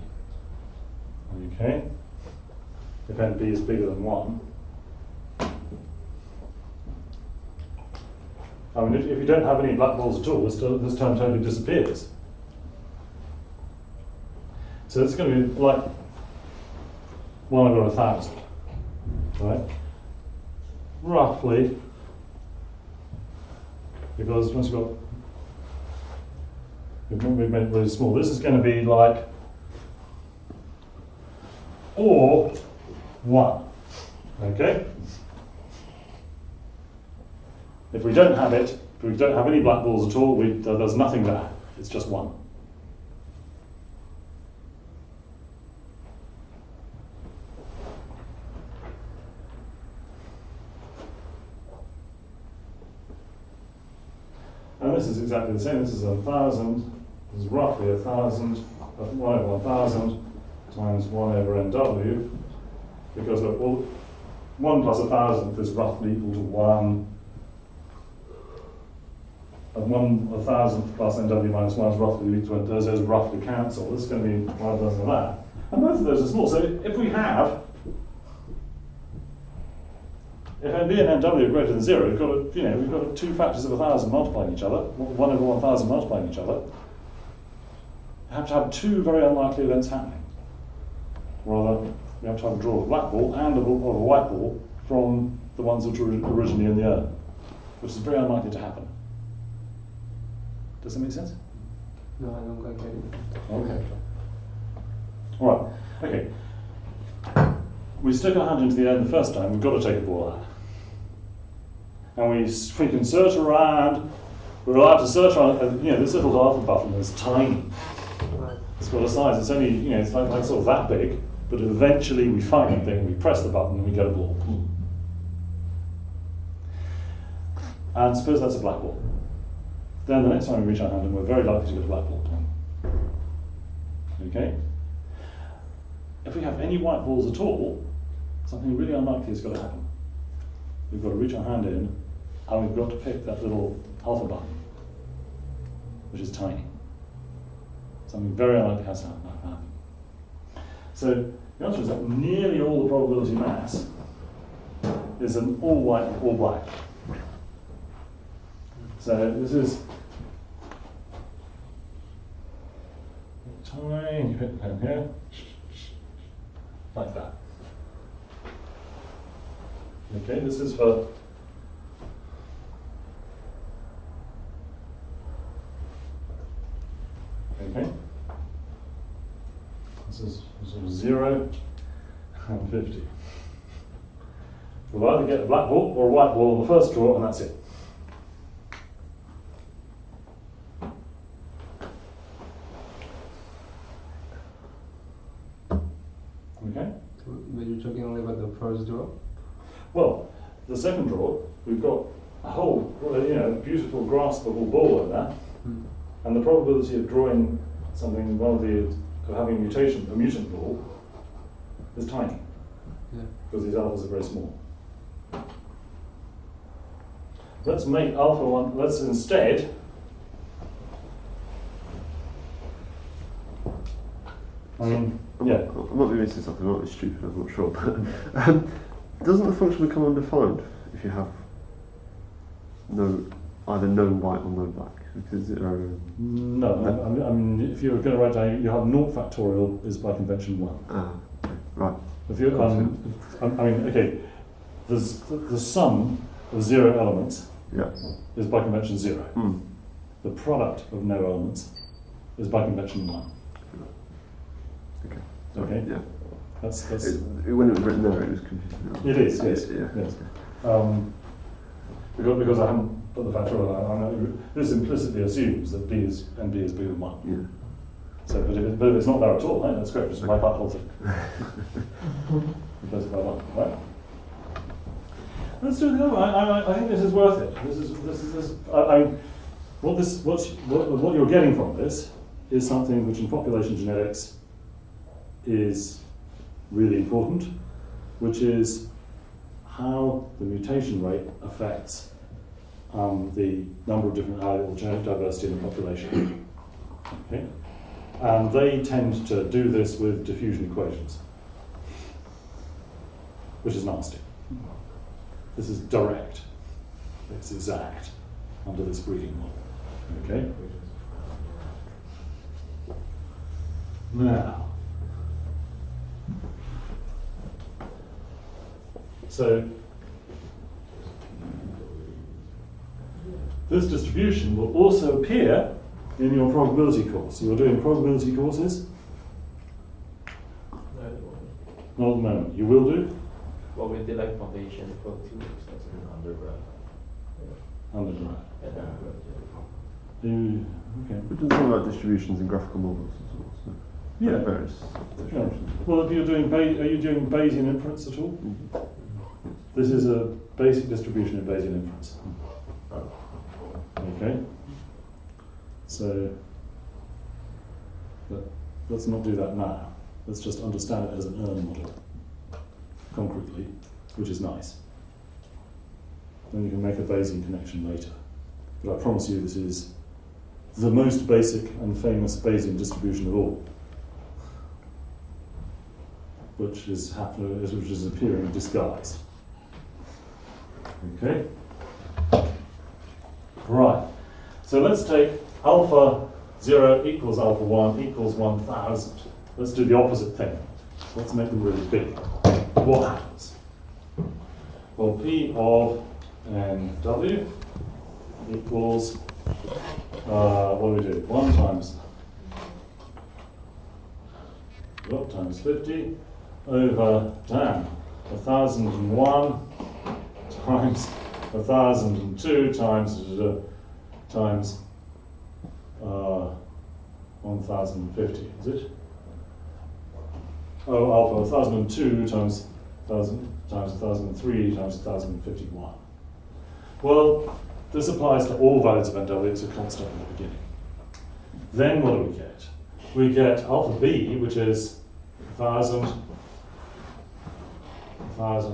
Okay? If NB is bigger than 1. I mean, if you don't have any black balls at all, this term totally disappears. So it's going to be like 1 over 1,000, right? Roughly, because once you've got, we've made it really small, this is going to be like, or 1, okay? If we don't have it, if we don't have any black balls at all, there's nothing there, it's just 1. And this is exactly the same. This is 1,000. This is roughly 1,000. 1 over 1,000 times 1 over NW, because well, 1 plus 1,000 is roughly equal to 1. And 1,000 plus NW minus 1 is roughly equal to, those roughly cancel. This is going to be 1,000 of that. And both of those are small. So if we have, if NB and NW are greater than 0, we've got 2 factors of 1,000 multiplying each other, 1 over 1,000 multiplying each other. We have to have 2 very unlikely events happening. Rather, we have to have a draw of a black ball and of a white ball from the ones which were originally in the urn, which is very unlikely to happen. Does that make sense? No, I don't quite get it. Okay. All right. Okay. We stick our hand into the urn the first time, we've got to take a ball out. And we can search around, we're allowed to search around, this little alpha button is tiny. It's got a size, it's only, it's like sort of that big, but eventually we find the thing, we press the button and we get a ball. And suppose that's a black ball. Then the next time we reach our hand and we're very likely to get a black ball. Okay? If we have any white balls at all, something really unlikely has got to happen. We've got to reach our hand in, and we've got to pick that little alpha button, which is tiny. Something very unlikely has to happen. So the answer is that nearly all the probability mass is an all white, all black. So this is tiny, pick the pen here, like that. Okay, this is for this is sort of 0 and 50. We'll either get a black ball or a white ball on the first draw, and that's it. Okay? But you're talking only about the first draw? Well, the second draw, we've got a whole, beautiful graspable ball in there, and the probability of drawing something, of having a mutant ball, is tiny, Yeah. because these alphas are very small. Let's make alpha 1, let's instead yeah. I'm not being racist, I'm not stupid, I'm not sure, but doesn't the function become undefined if you have either no white or no black? Because No, I mean, if you're going to write down, you have 0 factorial is by convention 1. Right. If you, okay, there's the sum of 0 elements is by convention 0. Mm. The product of no elements is by convention 1. Okay. Okay. Yeah. That's when it was written there, it was confusing. It is. Yes. Yeah. Yes. Because I haven't put the factorial line. This implicitly assumes that b is bigger than 1. Yeah. So, but if it's not there at all, right, that's great. Just wipe out the whole thing. Replace it by 1, right? Let's do the other one. I think this is worth it. What you're getting from this is something which in population genetics is really important, which is how the mutation rate affects the number of different allele genetic diversity in the population. Okay? And they tend to do this with diffusion equations, which is nasty. This is direct. It's exact under this breeding model. Okay? Now, so this distribution will also appear in your probability course. You're doing probability courses? No, at the moment. Not at the moment. You will do? Well, we did like foundation for 2 weeks, that's in undergrad. Undergrad. Yeah, undergrad, Okay. We've done something about distributions and graphical models as well. So Yeah. various Yeah. distributions. Well, if you're doing are you doing Bayesian inference at all? Mm-hmm. This is a basic distribution of Bayesian inference. Okay. So, but let's not do that now. Let's just understand it as an ERN model, concretely, which is nice. Then you can make a Bayesian connection later. But I promise you this is the most basic and famous Bayesian distribution of all, which is appearing in disguise. Okay? Right. So let's take alpha 0 equals alpha 1 equals 1000. Let's do the opposite thing. Let's make them really big. What happens? Well, P of NW equals, what do we do? 1 times 50 over, 1001 times 1002 times 1050, is it? Oh, alpha 1002 times 1000 times 1003 times 1051. Well, this applies to all values of NW, it's a constant in the beginning. Then what do we get? We get alpha B, which is 1000 plus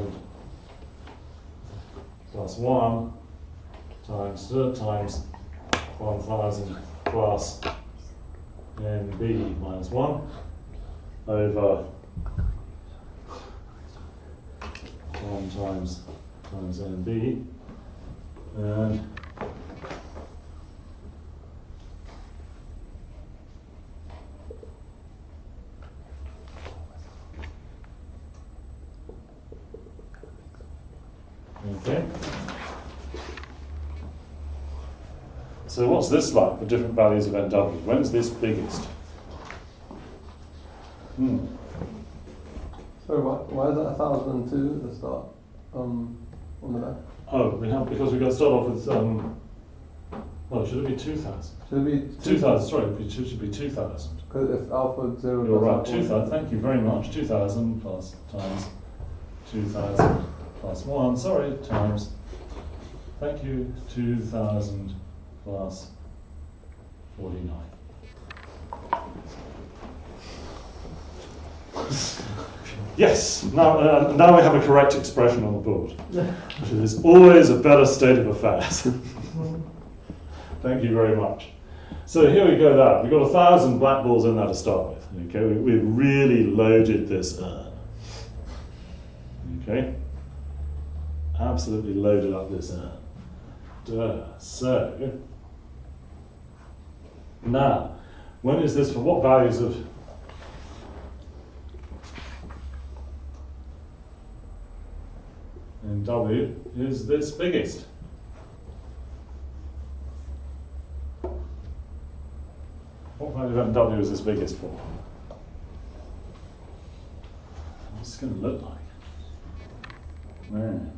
1 times 1000 plus NB minus 1 over 1 times NB, and okay. So what's this like for different values of NW? When's this biggest? So why is that 1002 at the start? On the back? Oh, because we got to start off with well, should it be 2000? Should it be 2000, sorry, it should be 2000. Because if alpha 0 You're plus right, alpha 2000, thank you very much. 2000 plus times 2000 plus 1, sorry, times, thank you, 2000 plus 49. Yes, now we have a correct expression on the board. Which is always a better state of affairs. Thank you very much. So here we go there. We've got 1,000 black balls in there to start with. Okay, we've really loaded this urn. Okay, absolutely loaded up this urn. So, now, when is this for what values of and W is this biggest? What value of W is this biggest for? What's it going to look like? Man.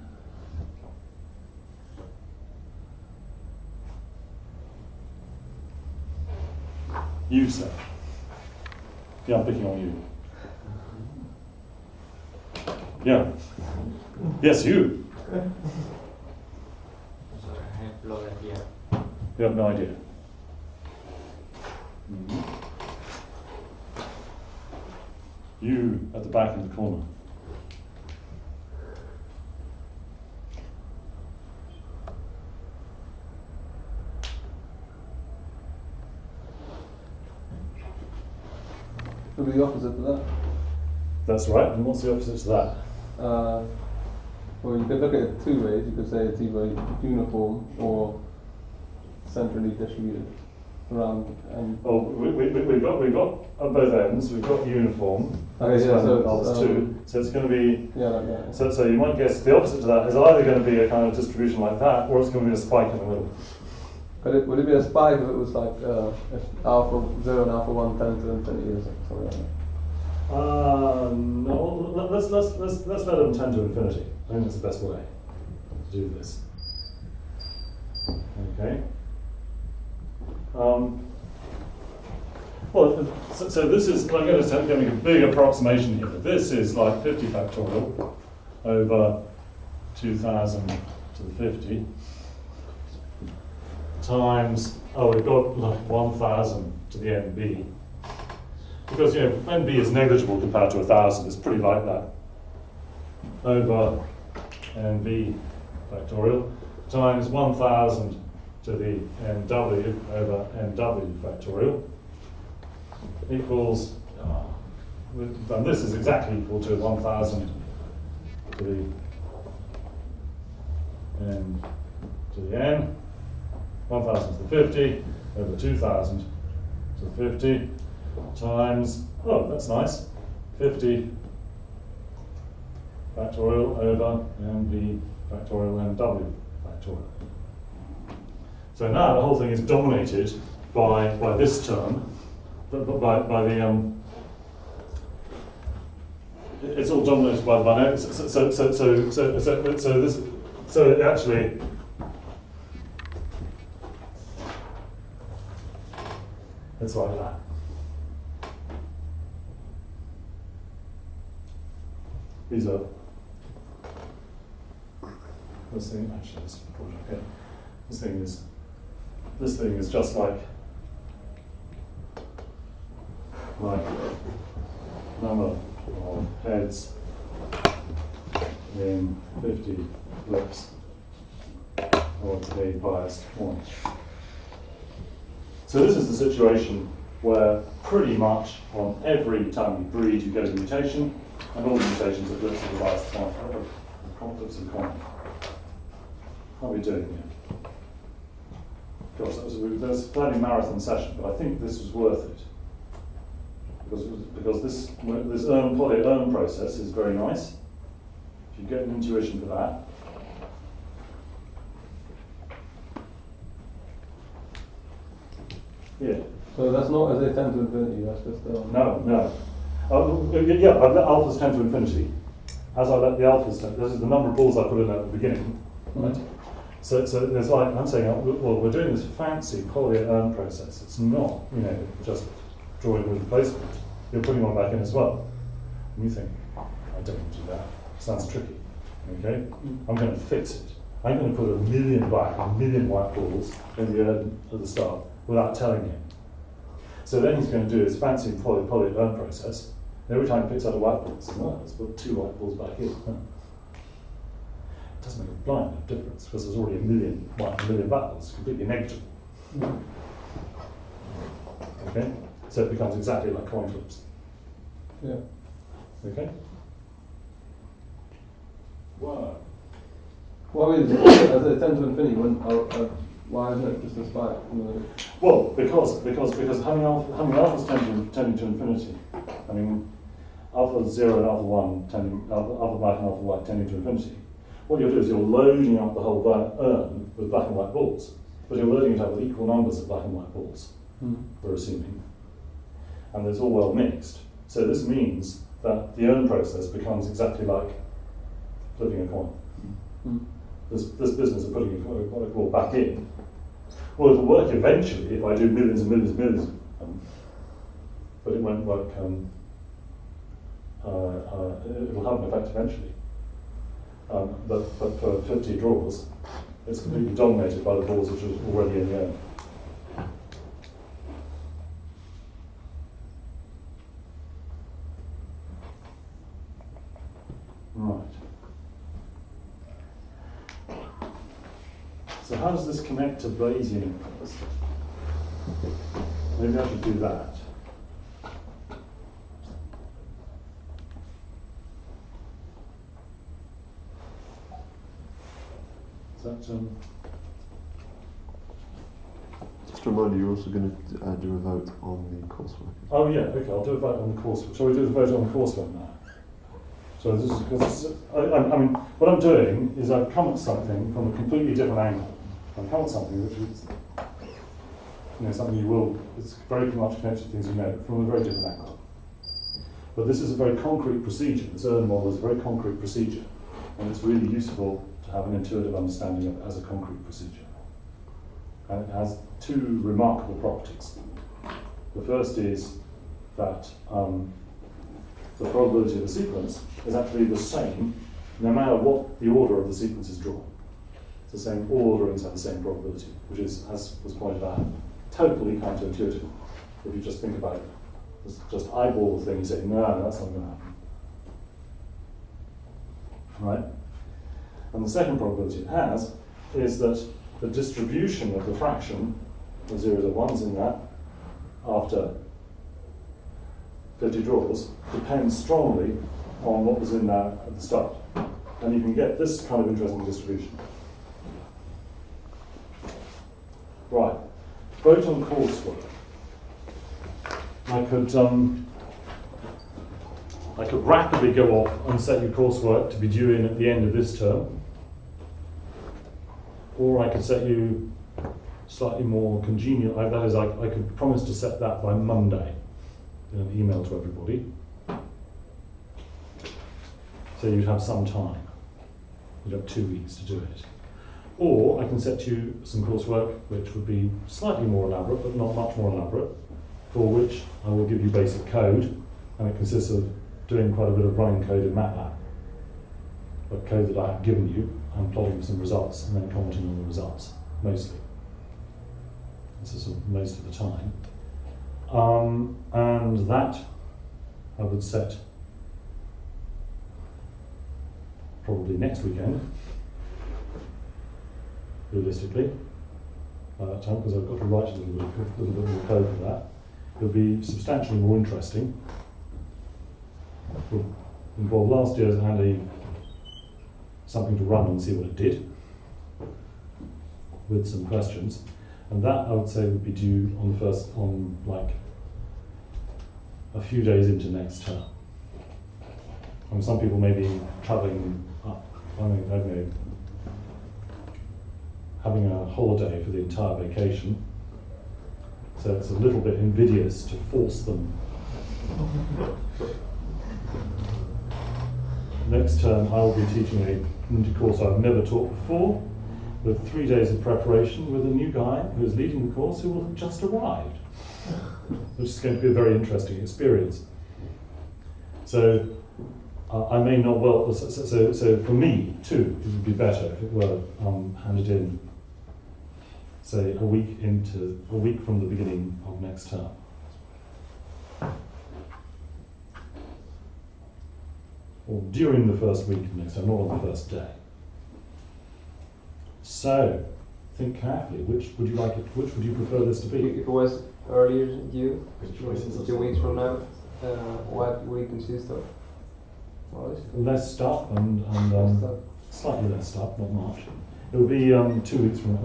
You, sir. Yeah, I'm picking on you. Yeah. Yes, you. So I have no idea. You have no idea. You at the back in the corner. It'll be the opposite to that. That's right. And what's the opposite to that? Well, you could look at it two ways. You could say it's either uniform or centrally distributed around. And Oh, we've got at both ends. We've got uniform. okay, yeah, so That's two. So it's going to be. yeah, like that. So you might guess the opposite to that is either going to be a kind of distribution like that, or it's going to be a spike in the middle. Would it be a spike if it was like if alpha 0 and alpha 1 tend to infinity or something like that? No. Let's let them tend to infinity. I think that's the best way to do this. Okay. Well, so this is, I'm going to make a big approximation here. This is like 50 factorial over 2,000 to the 50 times, oh, we've got like 1,000 to the NB. Because, you know, NB is negligible compared to 1,000, it's pretty like that. Over NB factorial times 1,000 to the NW over NW factorial equals, and this is exactly equal to 1,000 to the N to the N, 1,000 to the 50 over 2,000 to the 50 times, oh, that's nice, 50 factorial over NB factorial NW factorial. So now the whole thing is dominated by this term, by the it's all dominated by the binary. So it actually it's like that. These are this thing actually is okay. This thing is just like number of heads in 50 flips of a biased coin. So this is the situation where pretty much on every time you breed you get a mutation, and all the mutations are flips of the biased coin, flips of the coin. How are we doing here? Gosh, that was a fairly marathon session, but I think this was worth it. Because this poly-urn process is very nice. If you get an intuition for that. Yeah. So that's not as they tend to infinity, that's just No. Yeah, I've let alphas tend to infinity. As I let the alphas tend, this is the number of balls I put in at the beginning, right? So there's like, I'm saying, well, we're doing this fancy poly-urn process. It's not, you know, just drawing with replacement. You're putting one back in as well. And you think, I don't want to do that. Sounds tricky. Okay? I'm going to fix it. I'm going to put 1,000,000 black, 1,000,000 white balls in the urn at the start without telling him. So then he's going to do his fancy poly-urn process, Every time it picks out a white ball, it says, oh, let's put 2 white balls back in. It doesn't make a blind bit of difference because there's already a million white and a million black balls. It's completely negligible. Okay? So it becomes exactly like coin flips. Yeah. Okay? Wow. Why is it, as it tends to infinity, why isn't it just a spike? Well, because having alphas tending to infinity, I mean, alpha 0 and alpha 1 alpha black and alpha white tending to infinity. What you'll do is you're loading up the whole urn with black and white balls, but you're loading it up with equal numbers of black and white balls, we're assuming. And it's all well mixed. So this means that the urn process becomes exactly like flipping a coin. This business of putting what I call back in, well, it'll work eventually if I do millions and millions and millions of them, but it won't work, it'll have an effect eventually. But for 50 draws, it's completely dominated by the balls which are already in the urn. Right. So how does this connect to Bayesian inverse? Maybe I should do that. Is that, Just a reminder, you're also going to do a vote on the coursework. oh yeah, okay, I'll do a vote on the coursework. Shall we do the vote on the coursework now? So this is, because I mean, what I'm doing is I've come at something from a completely different angle. I've come at something which is, something you will, it's very much connected to things you know, from a very different angle. But this is a very concrete procedure. This urn model is a very concrete procedure, and it's really useful to have an intuitive understanding of it as a concrete procedure. And it has 2 remarkable properties. The first is that the probability of the sequence is actually the same no matter what the order of the sequence is drawn. It's the same, all orderings have the same probability, which is, as was pointed out, totally counterintuitive. If you just think about it, just eyeball the thing and say, no, that's not going to happen. Right? And the second probability it has is that the distribution of the fraction, the zeros or ones in that, after 50 draws, depends strongly on what was in there at the start. And you can get this kind of interesting distribution. Right, vote on coursework. I could rapidly go off and set your coursework to be due in at the end of this term, or I could set you slightly more congenial. That is, I could promise to set that by Monday in an email to everybody, so you'd have some time. You'd have 2 weeks to do it. Or I can set you some coursework which would be slightly more elaborate, but not much more elaborate, for which I will give you basic code, and it consists of doing quite a bit of running code in MATLAB, but code that I have given you, and plotting some results, and then commenting on the results, mostly. This is sort of most of the time. And that I would set probably next weekend, realistically, by that time, because I've got to write a little bit more code for that. It'll be substantially more interesting. Will involve last year's and something to run and see what it did, with some questions. And that I would say would be due on like a few days into next term. And some people may be travelling up, I don't know, having a holiday for the entire vacation. So it's a little bit invidious to force them. Next term I will be teaching a course I've never taught before, with 3 days of preparation with a new guy who is leading the course who will have just arrived, which is going to be a very interesting experience. So I may not well, so for me too, it would be better if it were handed in, say, a week from the beginning of next term. or during the first week of next term, not on the first day. So, think carefully. Which would you like it? Which would you prefer this to If be? it was earlier due, Which choices are 2 weeks from now, what would it consist of? Well, Less stuff and stuff. slightly less stuff, not much. It will be 2 weeks from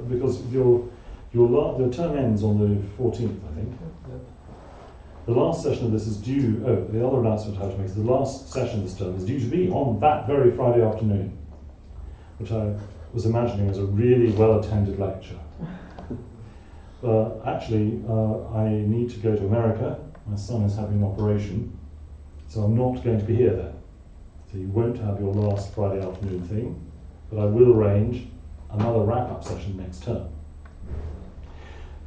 because your term ends on the 14th, I think. Yeah. The last session of this is due. Oh, the other announcement I have to make is the last session this term is due to be on that very Friday afternoon, which I was imagining as a really well-attended lecture. But actually, I need to go to America. My son is having an operation, so I'm not going to be here then. So you won't have your last Friday afternoon thing, but I will arrange another wrap-up session next term.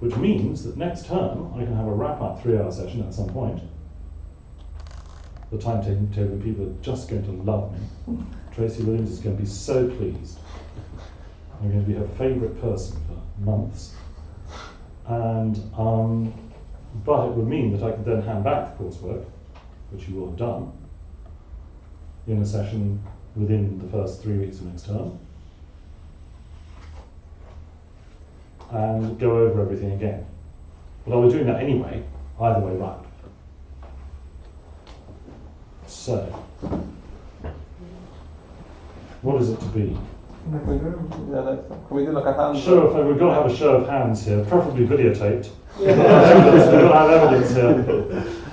Which means that next term I can have a wrap-up 3-hour session at some point. The timetable people are just going to love me. Tracy Williams is going to be so pleased. I'm going to be her favourite person for months. And but it would mean that I could then hand back the coursework, which you will have done, in a session within the first 3 weeks of next term, and go over everything again. But I'll be doing that anyway, either way round. So, what is it to be? Can we do? Yeah, next time. Can we do like a hand? Show of, we've got to have a show of hands here, preferably videotaped. Evidence, we've got to have evidence here.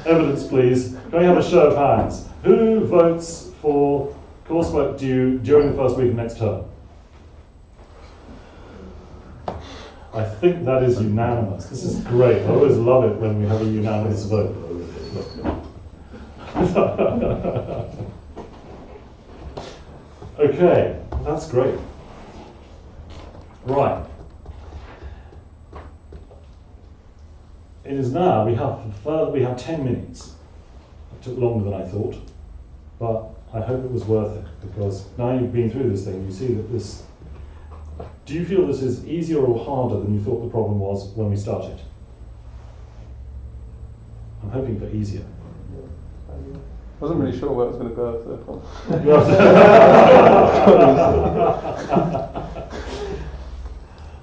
Evidence, please. Can we have a show of hands? Who votes for coursework due during the first week of next term? I think that is unanimous. This is great. I always love it when we have a unanimous vote. Okay, that's great. Right. It is now, we have 10 minutes. It took longer than I thought, but I hope it was worth it, because now you've been through this thing, you see that this. Do you feel this is easier or harder than you thought the problem was when we started? I'm hoping for easier. I wasn't really sure where it was going to go,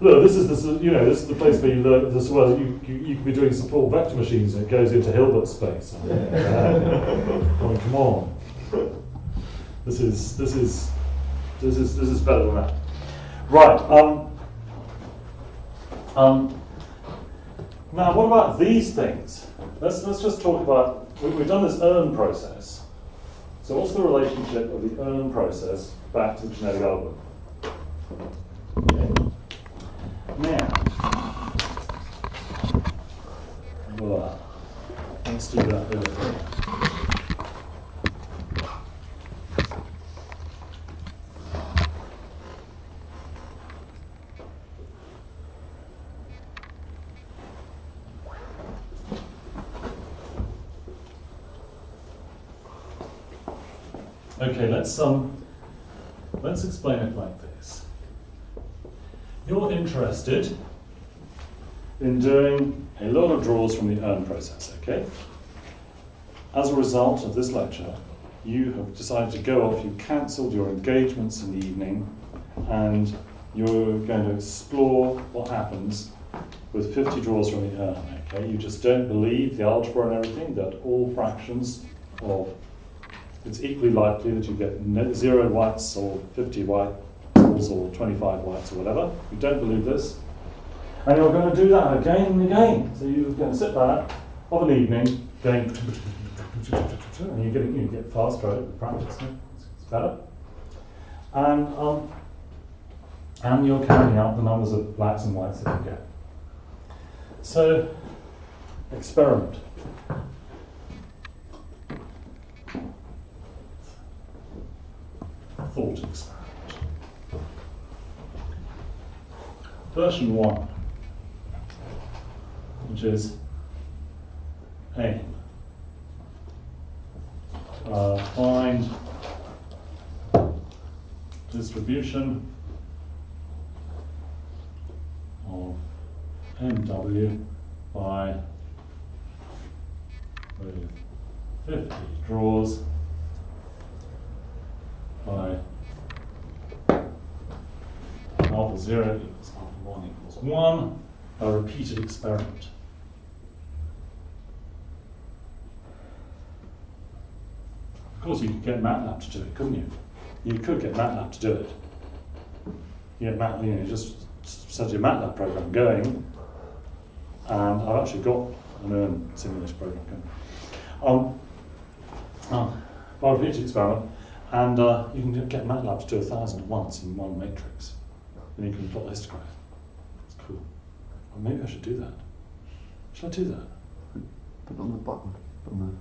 Look, this is the place where you learn this. Well, you could be doing support vector machines, and it goes into Hilbert space. I mean, come on. This is better than that. Right. Now, what about these things? Let's just talk about. We've done this earn process. So, what's the relationship of the earn process back to the genetic algorithm? Okay. Now, voila. Let's do that over here. Okay, let's explain it like this. You're interested in doing a lot of draws from the earn process, okay? As a result of this lecture, you have decided to go off, you've cancelled your engagements in the evening, and you're going to explore what happens with 50 draws from the earn, okay? You just don't believe the algebra and everything, that all fractions of, it's equally likely that you get 0 whites or 50 whites or 25 whites or whatever. You don't believe this. And you're going to do that again and again. So you're going to sit back of an evening going, and you get faster at it with practice. It's better. And you're counting out the numbers of blacks and whites that you get. So, experiment. Thought experiment. Version 1, which is aim. Find distribution of MW by with 50 draws by alpha 0 equals alpha 1 equals 1, a repeated experiment. Of course, you could get MATLAB to do it, couldn't you? You could get MATLAB to do it. You get MATLAB, you know, just set your MATLAB program going, and I've actually got an EARN simulation program going. By repeated experiment, and you can get MATLAB to do 1,000 at once in one matrix. Then you can plot the histograph. It's cool. Well, maybe I should do that. Should I do that? Put it on the button, on the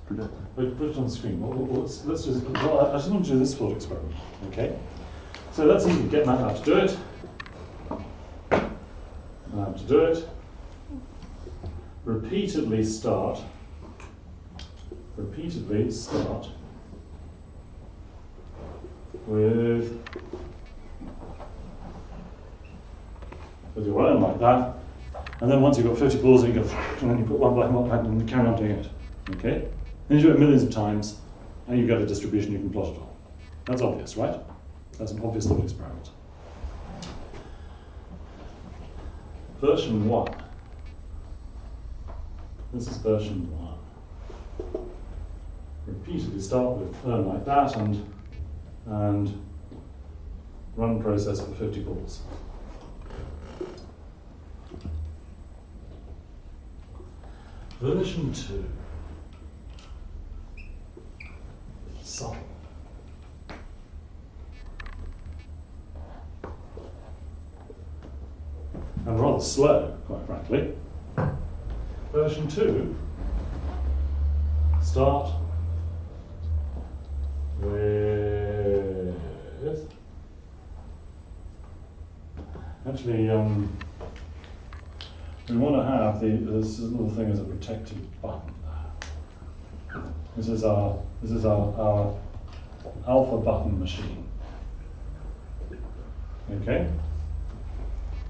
projector. Wait, put it on the screen. Let's do this. Well, I just want to do this thought experiment. Okay. So let's see if we get MATLAB to do it. MATLAB to do it. Repeatedly start with your own like that, and then once you've got 50 balls, you go, and then you put one by one, and you carry on doing it. Okay? Then you do it millions of times, and you get a distribution you can plot it on. That's obvious, right? That's an obvious thought experiment. Version 1. This is version 1. Repeatedly start with EARN like that and run the process for 50 balls. Version 2. Subtle. And rather slow, quite frankly. Version 2, start with, actually, we want to have this little thing as a protected button. This is our alpha button machine. Okay,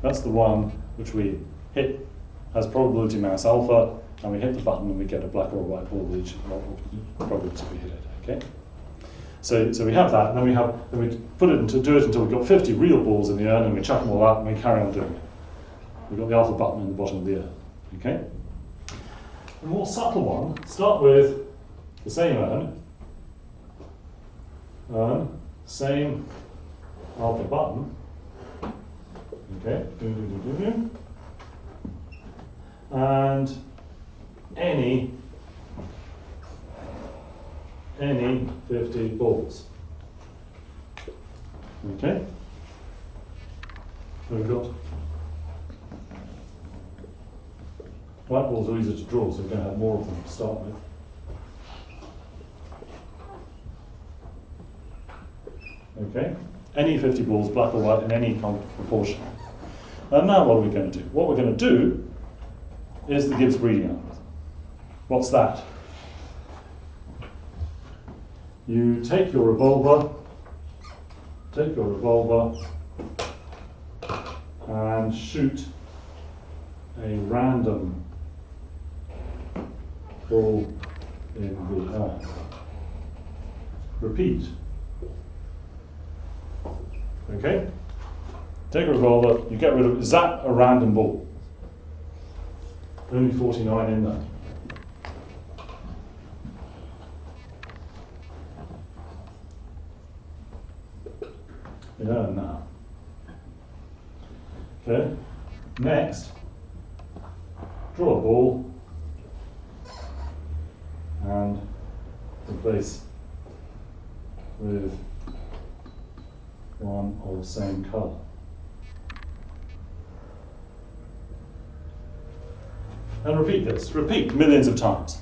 that's the one which we hit, has probability mass alpha, and we hit the button and we get a black or a white ball with each probability we hit it. Okay, so we have that, and then we put it into do it until we've got 50 real balls in the EARN, and we chuck them all out and we carry on doing it. We've got the alpha button in the bottom of the EARN. Okay, the more subtle one, start with the same EARN, same alpha button. Okay, and any 50 balls. Okay, so we've got white balls are easier to draw, so we're going to have more of them to start with. Okay, any 50 balls, black or white, in any proportion. And now what are we going to do? What we're going to do is the Gibbs breeding algorithm. What's that? You take your revolver and shoot a random ball in the air. Repeat. Okay? Take a revolver, you get rid of, zap a random ball. Only 49 in there. Yeah, now. Okay, next, draw a ball and replace with one of the same colour. And repeat this, repeat millions of times.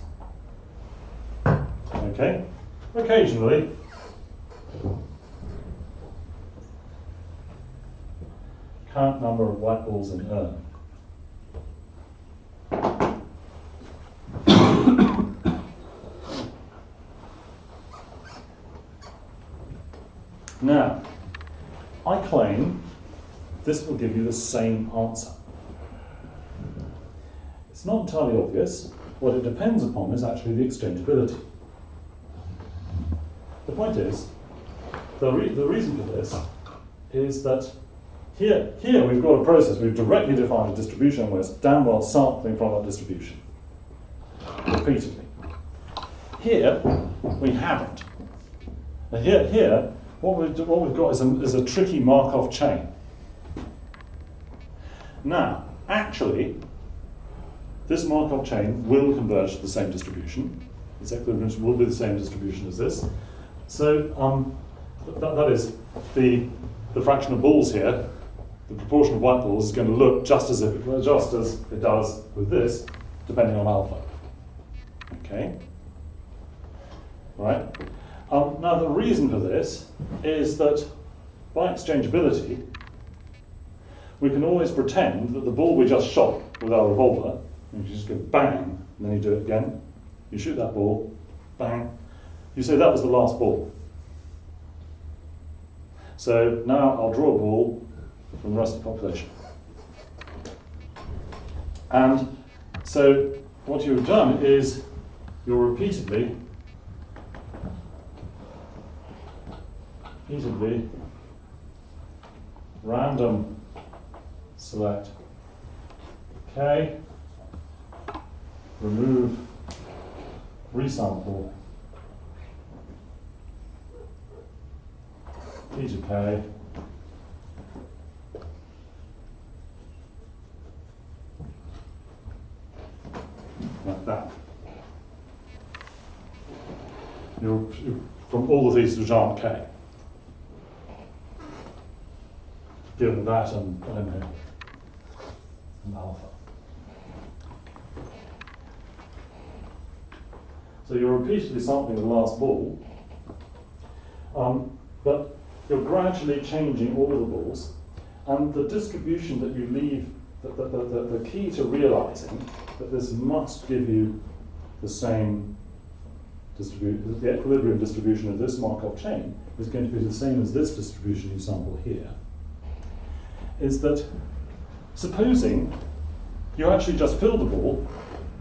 Okay, occasionally, count number of white balls in EARN. Now, I claim this will give you the same answer. It's not entirely obvious. What it depends upon is actually the exchangeability. The point is, the reason for this is that here we've got a process, we've directly defined a distribution, and we're damn well sampling from that distribution repeatedly. Here, we haven't. And here what we've got is a tricky Markov chain. Now, actually, this Markov chain will converge to the same distribution. Its equilibrium will be the same distribution as this. So that is the fraction of balls here. The proportion of white balls is going to look just as it does with this, depending on alpha. Okay. Right. Now the reason for this is that by exchangeability, we can always pretend that the ball we just shot with our revolver, you just go bang, and then you do it again. You shoot that ball, bang. You say that was the last ball. So now I'll draw a ball from the rest of the population. And so what you've done is you're repeatedly random select K, remove, resample P to K, like that. You're from all of these which aren't K. Given that and, I don't know, and alpha. So you're repeatedly sampling the last ball, but you're gradually changing all of the balls, and the distribution that you leave, the key to realizing that this must give you the same distribution, the equilibrium distribution of this Markov chain is going to be the same as this distribution you sample here, is that supposing you actually just filled the ball,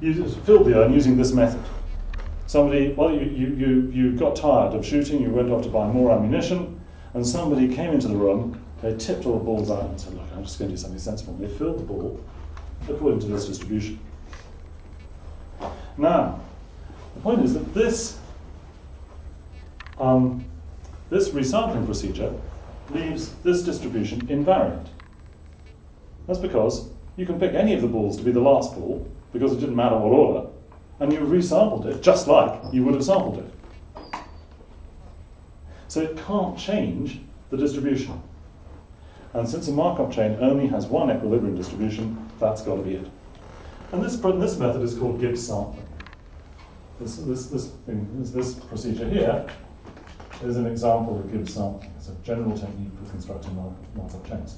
you filled the urn using this method. Somebody, well, you got tired of shooting, you went off to buy more ammunition, and somebody came into the room, they tipped all the balls out and said, look, I'm just going to do something sensible. And they filled the ball according to this distribution. Now, the point is that this resampling procedure leaves this distribution invariant. That's because you can pick any of the balls to be the last ball, because it didn't matter what order, and you resampled it just like you would have sampled it. So it can't change the distribution. And since a Markov chain only has one equilibrium distribution, that's got to be it. And this method is called Gibbs sampling. This procedure here is an example of Gibbs sampling. It's a general technique for constructing Markov chains.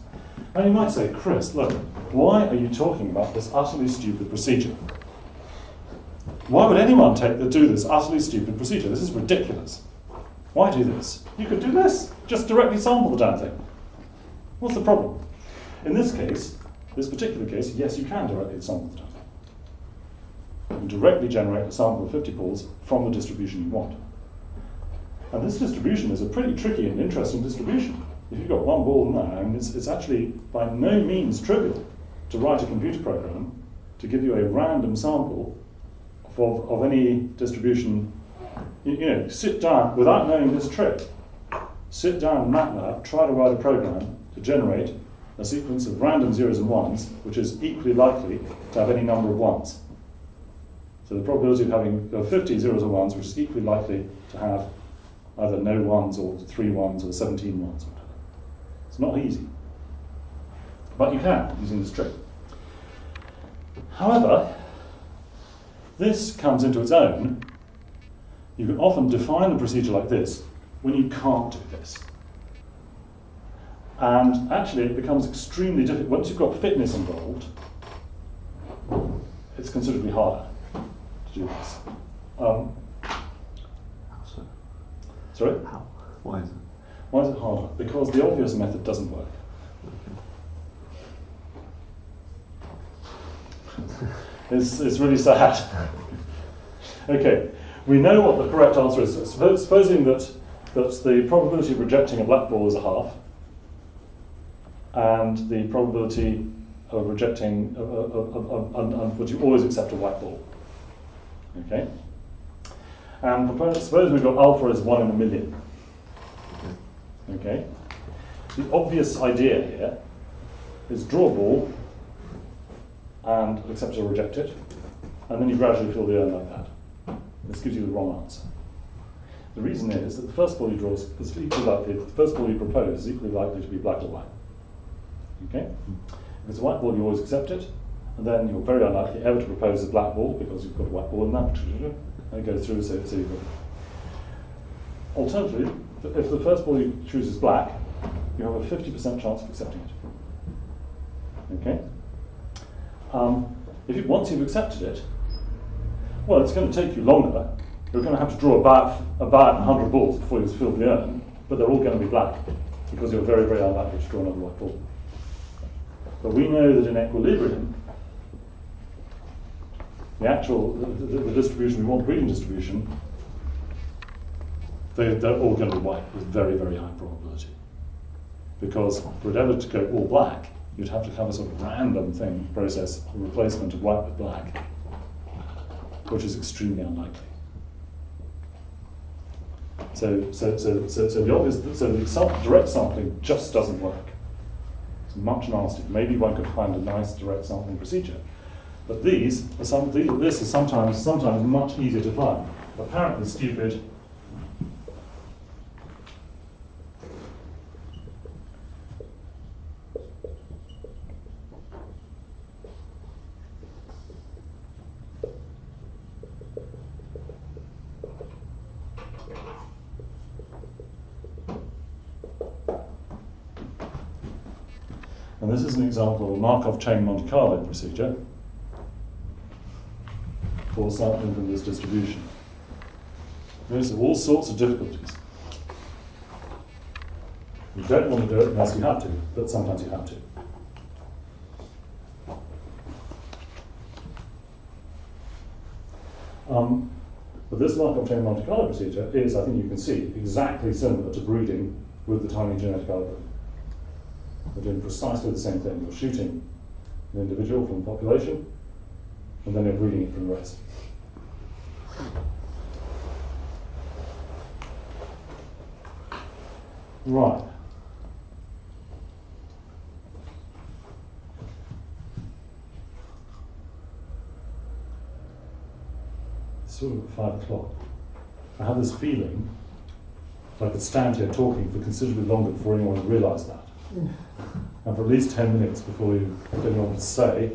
Now you might say, Chris, look, why are you talking about this utterly stupid procedure? Why would anyone do this utterly stupid procedure? This is ridiculous. Why do this? You could do this. Just directly sample the damn thing. What's the problem? In this case, this particular case, yes, you can directly sample the damn thing. You can directly generate a sample of 50 balls from the distribution you want. And this distribution is a pretty tricky and interesting distribution. If you've got one ball in there, and it's actually by no means trivial to write a computer program to give you a random sample of any distribution. You know, sit down, without knowing this trick, sit down in MATLAB, try to write a program to generate a sequence of random zeros and ones, which is equally likely to have any number of ones. So the probability of having 50 zeros and ones, which is equally likely to have either no ones or 3 ones or 17 ones. It's not easy. But you can, using this trick. However, this comes into its own. You can often define a procedure like this when you can't do this. And actually it becomes extremely difficult. Once you've got fitness involved, it's considerably harder to do this. How so? Sorry? How? Why is it? Why is it harder? Because the obvious method doesn't work. It's really sad. Okay, we know what the correct answer is. Supposing that that the probability of rejecting a black ball is a half, and the probability of rejecting, but you always accept a white ball. Okay? And suppose we've got alpha is 1 in a million. Okay? The obvious idea here is draw a ball and accept or reject it, and then you gradually fill the urn like that. This gives you the wrong answer. The reason is that the first ball you draw is equally likely, the first ball you propose is equally likely to be black or white. Okay? If it's a white ball, you always accept it, and then you're very unlikely ever to propose a black ball because you've got a white ball in that, and it goes through, so you've got. Alternatively, if the first ball you choose is black, you have a 50% chance of accepting it. Okay? Once you've accepted it, well, it's going to take you longer. You're going to have to draw about 100 balls before you fill the urn, but they're all going to be black because you're very, very unlikely to draw another white ball. But we know that in equilibrium, the distribution we want, breeding distribution, they're all going to be white with very, very high probability. Because for it ever to go all black, you'd have to have a sort of random process, a replacement of white with black, which is extremely unlikely. So the direct sampling just doesn't work. It's much nastier. Maybe one could find a nice direct sampling procedure, but this is sometimes much easier to find. Apparently stupid. And this is an example of a Markov chain Monte Carlo procedure for sampling from this distribution. There's all sorts of difficulties. You don't want to do it unless you have to, but sometimes you have to. But this Markov chain Monte Carlo procedure is, I think you can see, exactly similar to breeding with the tiny genetic algorithm. We're doing precisely the same thing. You're shooting an individual from the population, and then you're breeding it from the rest. Right. It's sort of 5 o'clock. I have this feeling I could stand here talking for considerably longer before anyone would realise that. And for at least 10 minutes before you have anyone to say,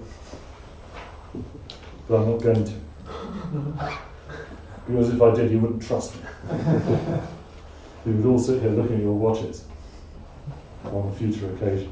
but I'm not going to. Because if I did, you wouldn't trust me. You would all sit here looking at your watches on a future occasion.